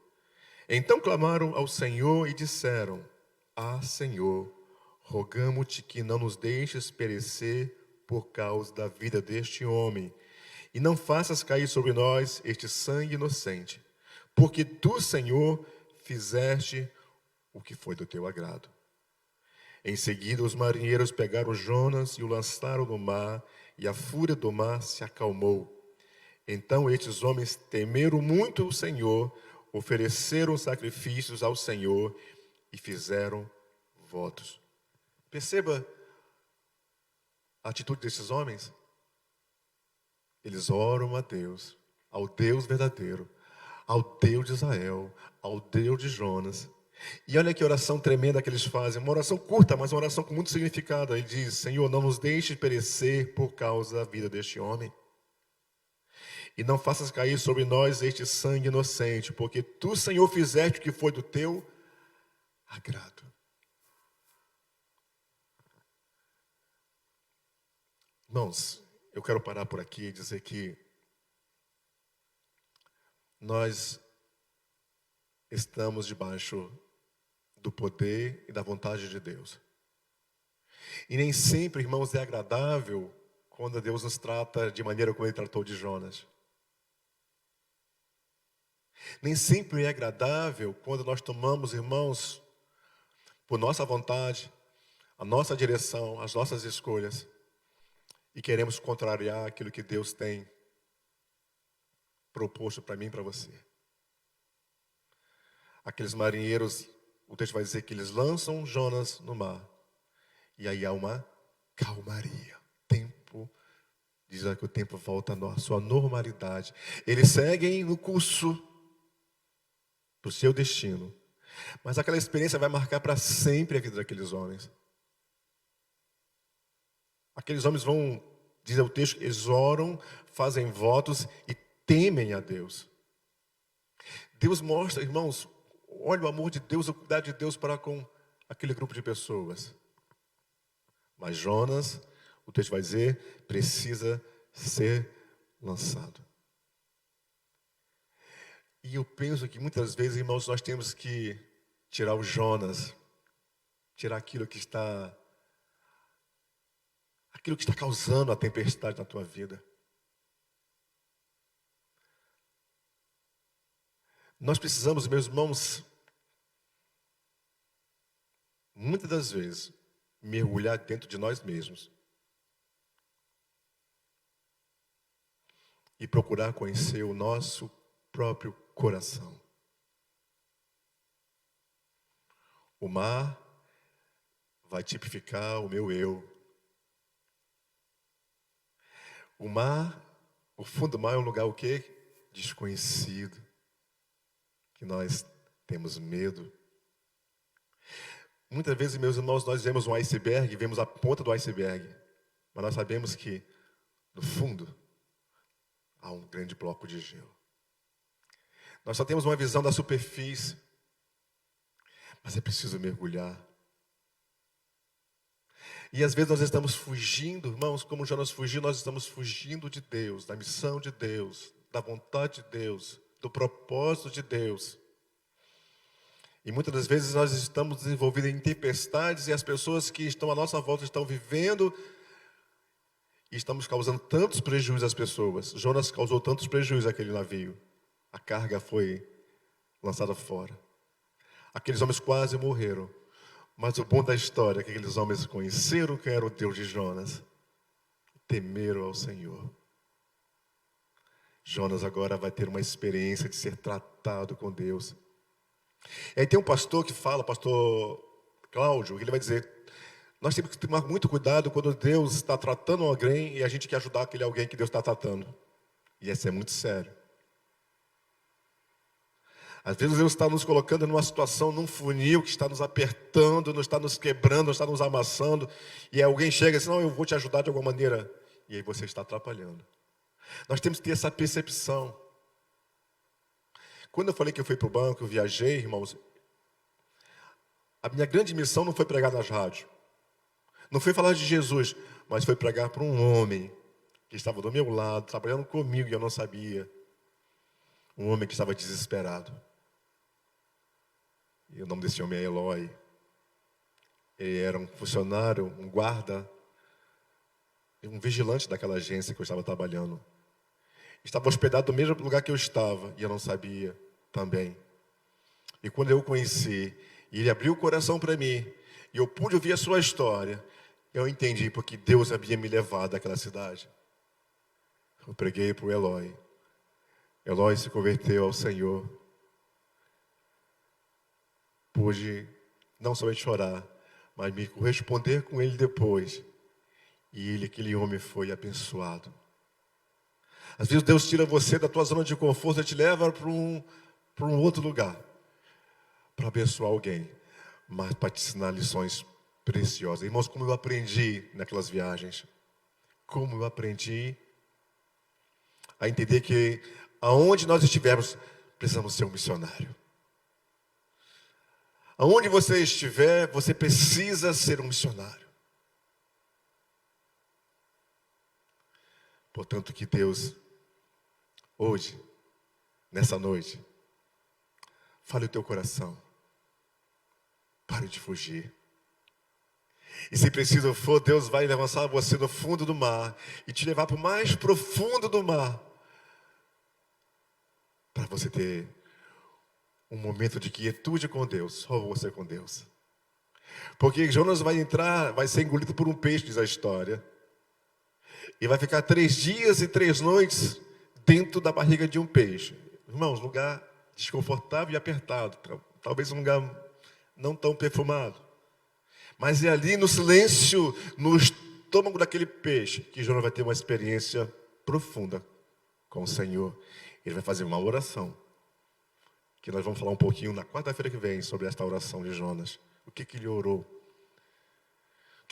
Então clamaram ao Senhor e disseram: ah, Senhor, rogamo-te que não nos deixes perecer por causa da vida deste homem, e não faças cair sobre nós este sangue inocente, porque tu, Senhor, fizeste o que foi do teu agrado. Em seguida, os marinheiros pegaram Jonas e o lançaram no mar, e a fúria do mar se acalmou. Então estes homens temeram muito o Senhor, ofereceram sacrifícios ao Senhor e fizeram votos. Perceba a atitude desses homens. Eles oram a Deus, ao Deus verdadeiro, ao Deus de Israel, ao Deus de Jonas. E olha que oração tremenda que eles fazem. Uma oração curta, mas uma oração com muito significado. Ele diz: Senhor, não nos deixes perecer por causa da vida deste homem. E não faças cair sobre nós este sangue inocente, porque tu, Senhor, fizeste o que foi do teu agrado. Irmãos, eu quero parar por aqui e dizer que nós estamos debaixo do poder e da vontade de Deus. E nem sempre, irmãos, é agradável quando Deus nos trata de maneira como Ele tratou de Jonas. Nem sempre é agradável quando nós tomamos, irmãos, por nossa vontade, a nossa direção, as nossas escolhas, e queremos contrariar aquilo que Deus tem proposto para mim e para você. Aqueles marinheiros, o texto vai dizer que eles lançam Jonas no mar. E aí há uma calmaria. Tempo, diz que o tempo volta à sua normalidade. Eles seguem no curso para o seu destino. Mas aquela experiência vai marcar para sempre a vida daqueles homens. Aqueles homens vão, diz o texto, eles oram, fazem votos e temem a Deus. Deus mostra, irmãos, olha o amor de Deus, a cuidado de Deus para com aquele grupo de pessoas. Mas Jonas, o texto vai dizer, precisa ser lançado. E eu penso que muitas vezes, irmãos, nós temos que tirar o Jonas, tirar aquilo que está causando a tempestade na tua vida. Nós precisamos, meus irmãos, muitas das vezes, mergulhar dentro de nós mesmos e procurar conhecer o nosso próprio coração. O mar vai tipificar o meu eu. O mar, o fundo do mar é um lugar o quê? Desconhecido. Que nós temos medo. Muitas vezes, meus irmãos, nós vemos um iceberg, vemos a ponta do iceberg. Mas nós sabemos que, no fundo, há um grande bloco de gelo. Nós só temos uma visão da superfície. Mas é preciso mergulhar. E às vezes nós estamos fugindo, irmãos, como Jonas fugiu, nós estamos fugindo de Deus, da missão de Deus, da vontade de Deus, do propósito de Deus. E muitas das vezes nós estamos desenvolvidos em tempestades e as pessoas que estão à nossa volta estão vivendo e estamos causando tantos prejuízos às pessoas. Jonas causou tantos prejuízos àquele navio. A carga foi lançada fora. Aqueles homens quase morreram. Mas o bom da história é que aqueles homens conheceram quem era o Deus de Jonas. Temeram ao Senhor. Jonas agora vai ter uma experiência de ser tratado com Deus. E aí tem um pastor que fala, pastor Cláudio, que ele vai dizer, nós temos que tomar muito cuidado quando Deus está tratando alguém e a gente quer ajudar aquele alguém que Deus está tratando. E isso é muito sério. Às vezes Deus está nos colocando numa situação, num funil que está nos apertando, não está nos quebrando, não está nos amassando. E alguém chega e diz, não, eu vou te ajudar de alguma maneira. E aí você está atrapalhando. Nós temos que ter essa percepção. Quando eu falei que eu fui para o banco, eu viajei, irmãos, a minha grande missão não foi pregar nas rádios. Não foi falar de Jesus, mas foi pregar para um homem que estava do meu lado, trabalhando comigo e eu não sabia. Um homem que estava desesperado. E o nome desse homem é Eloy. Ele era um funcionário, um guarda, um vigilante daquela agência que eu estava trabalhando. Estava hospedado no mesmo lugar que eu estava, e eu não sabia também. E quando eu o conheci, e ele abriu o coração para mim, e eu pude ouvir a sua história, eu entendi porque Deus havia me levado àquela cidade. Eu preguei para o Eloy. Eloy se converteu ao Senhor. Pude não somente chorar, mas me corresponder com ele depois. E aquele homem foi abençoado. Às vezes Deus tira você da tua zona de conforto e te leva para um outro lugar. Para abençoar alguém. Mas para te ensinar lições preciosas. Irmãos, como eu aprendi naquelas viagens. Como eu aprendi a entender que aonde nós estivermos, precisamos ser um missionário. Aonde você estiver, você precisa ser um missionário. Portanto, que Deus, hoje, nessa noite, fale o teu coração. Pare de fugir. E se preciso for, Deus vai levantar você no fundo do mar e te levar para o mais profundo do mar. Para você ter um momento de quietude com Deus, só você com Deus. Porque Jonas vai ser engolido por um peixe, diz a história. E vai ficar 3 dias e 3 noites dentro da barriga de um peixe. Irmãos, lugar desconfortável e apertado. talvez um lugar não tão perfumado. Mas é ali no silêncio, no estômago daquele peixe, que Jonas vai ter uma experiência profunda com o Senhor. Ele vai fazer uma oração, que nós vamos falar um pouquinho na quarta-feira que vem sobre esta oração de Jonas. O que ele orou? O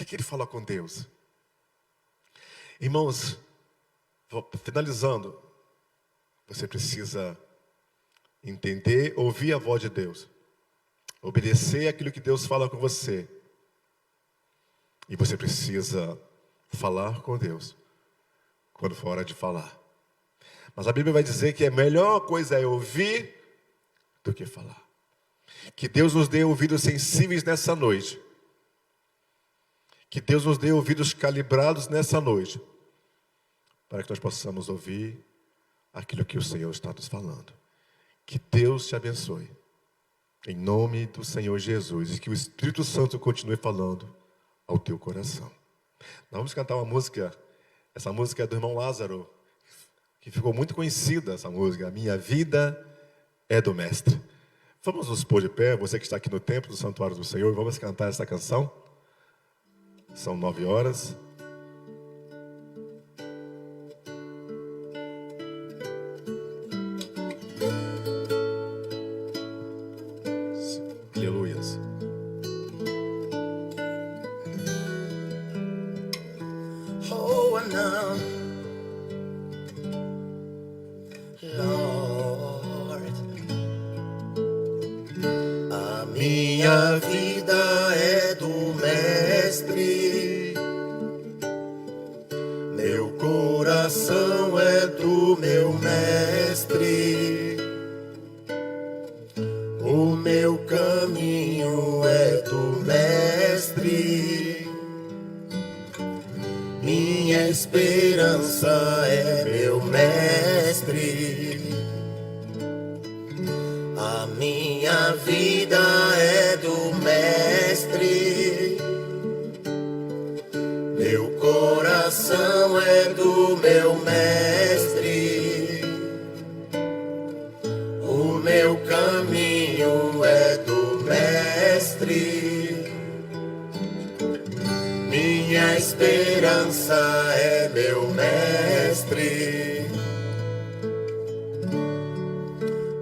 que ele falou com Deus? Irmãos, finalizando, você precisa entender, ouvir a voz de Deus, obedecer aquilo que Deus fala com você. E você precisa falar com Deus quando for hora de falar. Mas a Bíblia vai dizer que a melhor coisa é ouvir do que falar. Que Deus nos dê ouvidos sensíveis nessa noite. Que Deus nos dê ouvidos calibrados nessa noite, para que nós possamos ouvir aquilo que o Senhor está nos falando. Que Deus te abençoe. Em nome do Senhor Jesus. E que o Espírito Santo continue falando ao teu coração. Nós vamos cantar uma música. Essa música é do irmão Lázaro, que ficou muito conhecida, essa música. A minha vida é do Mestre. Vamos nos pôr de pé, você que está aqui no templo do Santuário do Senhor, vamos cantar essa canção. São 9 horas. Aleluias. Oh, now, Lord, a minha vida é do Mestre, meu coração é do meu Mestre, o meu caminho é do Mestre, minha esperança é meu Mestre, a minha vida é do Mestre, meu coração é do meu Mestre, o meu caminho é do Mestre, minha esperança é meu Mestre.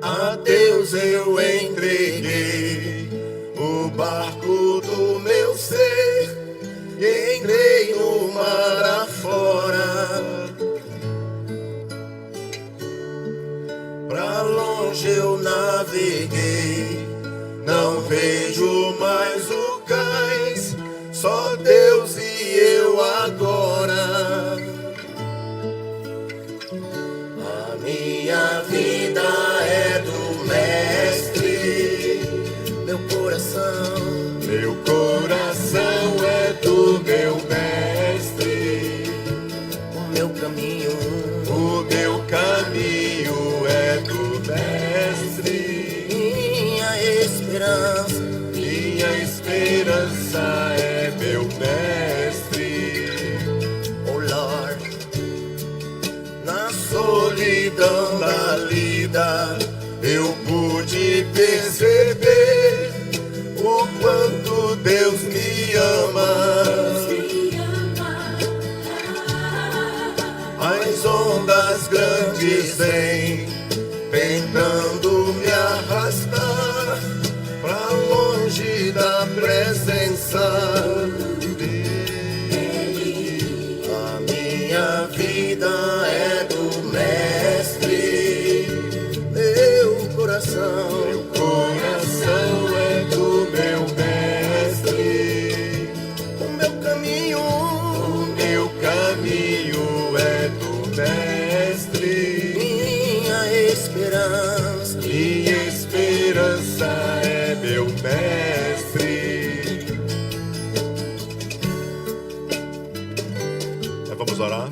A Deus eu entreguei o barco do meu ser, entrei no mar afora, pra longe eu naveguei, não vejo mais o cais, só Deus e eu agora. A minha vida é do Mestre, meu coração é do meu Mestre, o meu caminho é do Mestre, minha esperança é meu Mestre. Oh Lord, na solidão da vida eu pude perceber o quanto Deus me ama. As ondas grandes vêm tentando me arrastar pra longe da presença dele. A minha vida é do Mestre, meu coração é do meu Mestre, o meu caminho é do Mestre, minha esperança é meu Mestre. Nós vamos orar.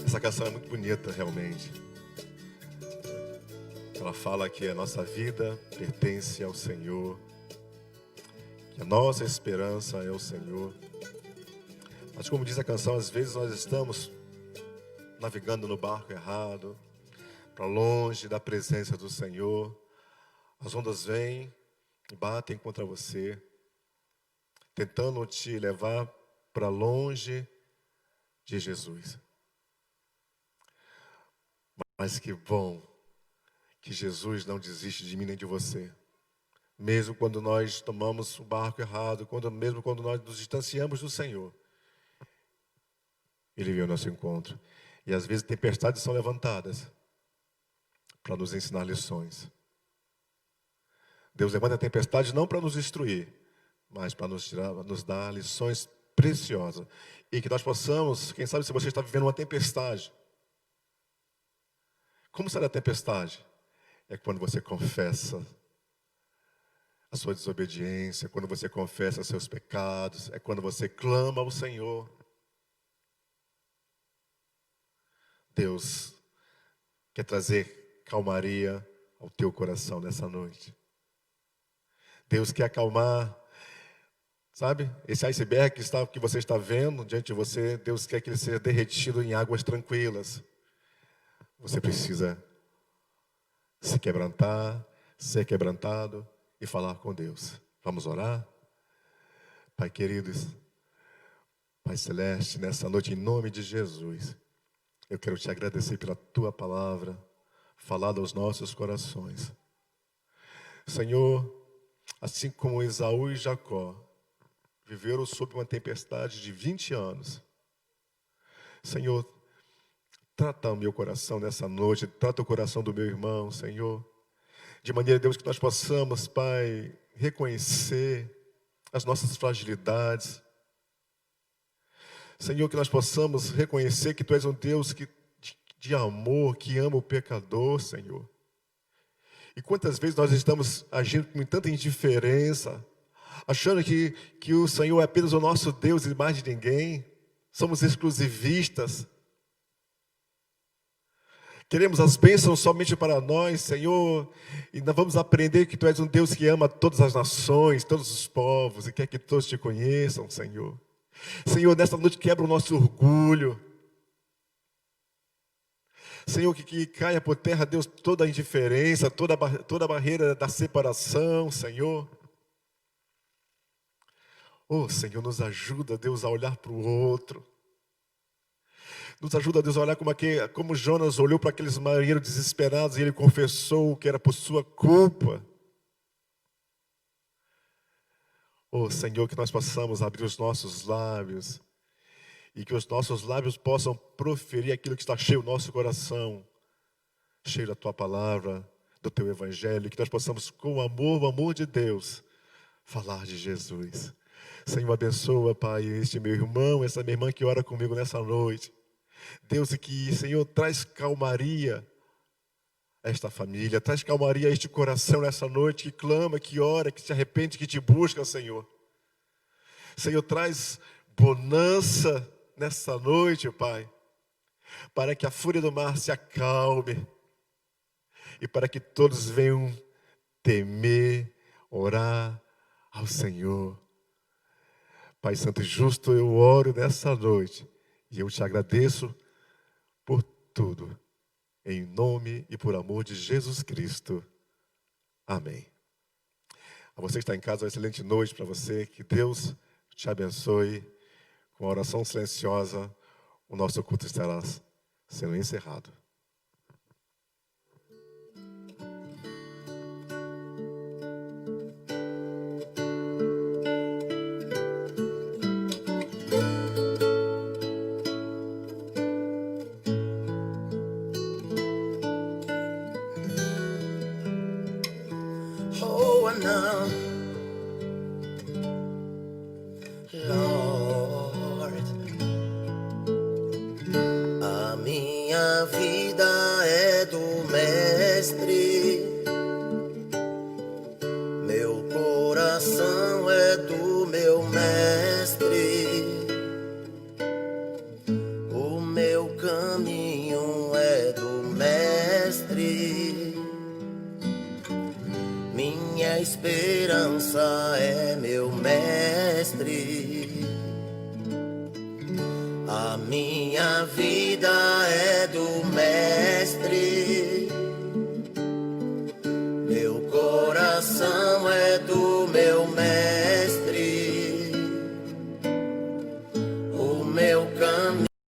Essa canção é muito bonita, realmente. Ela fala que a nossa vida pertence ao Senhor, que a nossa esperança é o Senhor. Mas como diz a canção, às vezes nós estamos navegando no barco errado, para longe da presença do Senhor. As ondas vêm e batem contra você, tentando te levar para longe de Jesus. Mas que bom que Jesus não desiste de mim nem de você. Mesmo quando nós tomamos o barco errado, mesmo quando nós nos distanciamos do Senhor, Ele veio ao nosso encontro. E às vezes tempestades são levantadas para nos ensinar lições. Deus levanta a tempestade não para nos destruir, mas para nos dar lições preciosas. E que nós possamos, quem sabe se você está vivendo uma tempestade. Como será a tempestade? É quando você confessa a sua desobediência, quando você confessa os seus pecados, é quando você clama ao Senhor. Deus quer trazer calmaria ao teu coração nessa noite. Deus quer acalmar, sabe, esse iceberg que você está vendo diante de você. Deus quer que ele seja derretido em águas tranquilas. Você precisa se quebrantar, ser quebrantado e falar com Deus. Vamos orar? Pai queridos, Pai celeste, nessa noite, em nome de Jesus, eu quero te agradecer pela tua palavra, falada aos nossos corações. Senhor, assim como Esaú e Jacó viveram sob uma tempestade de 20 anos, Senhor, trata o meu coração nessa noite, trata o coração do meu irmão, Senhor, de maneira, Deus, que nós possamos, Pai, reconhecer as nossas fragilidades. Senhor, que nós possamos reconhecer que Tu és um Deus de amor, que ama o pecador, Senhor. E quantas vezes nós estamos agindo com tanta indiferença, achando que o Senhor é apenas o nosso Deus e mais de ninguém. Somos exclusivistas. Queremos as bênçãos somente para nós, Senhor. E nós vamos aprender que Tu és um Deus que ama todas as nações, todos os povos, e quer que todos Te conheçam, Senhor. Senhor, nesta noite quebra o nosso orgulho. Senhor, que caia por terra, Deus, toda a indiferença, toda a barreira da separação, Senhor. Oh, Senhor, nos ajuda, Deus, a olhar para o outro. Nos ajuda, Deus, a olhar como Jonas olhou para aqueles marinheiros desesperados e ele confessou que era por sua culpa. Oh, Senhor, que nós possamos abrir os nossos lábios e que os nossos lábios possam proferir aquilo que está cheio no nosso coração, cheio da Tua palavra, do Teu evangelho, que nós possamos, com o amor de Deus, falar de Jesus. Senhor, abençoa, Pai, este meu irmão, essa minha irmã que ora comigo nessa noite. Deus, e que, Senhor, traz calmaria a esta família, traz calmaria a este coração nessa noite, que clama, que ora, que se arrepende, que Te busca, Senhor. Senhor, traz bonança nessa noite, Pai, para que a fúria do mar se acalme e para que todos venham temer, orar ao Senhor. Pai Santo e Justo, eu oro nessa noite e eu Te agradeço por tudo, em nome e por amor de Jesus Cristo. Amém. A você que está em casa, uma excelente noite para você, que Deus te abençoe. Com a oração silenciosa, o nosso culto estará sendo encerrado. Oh, não, Lord, a minha vida é do Mestre, meu coração é do meu Mestre, o meu caminho é do Mestre, minha esperança é meu Mestre, a minha vida é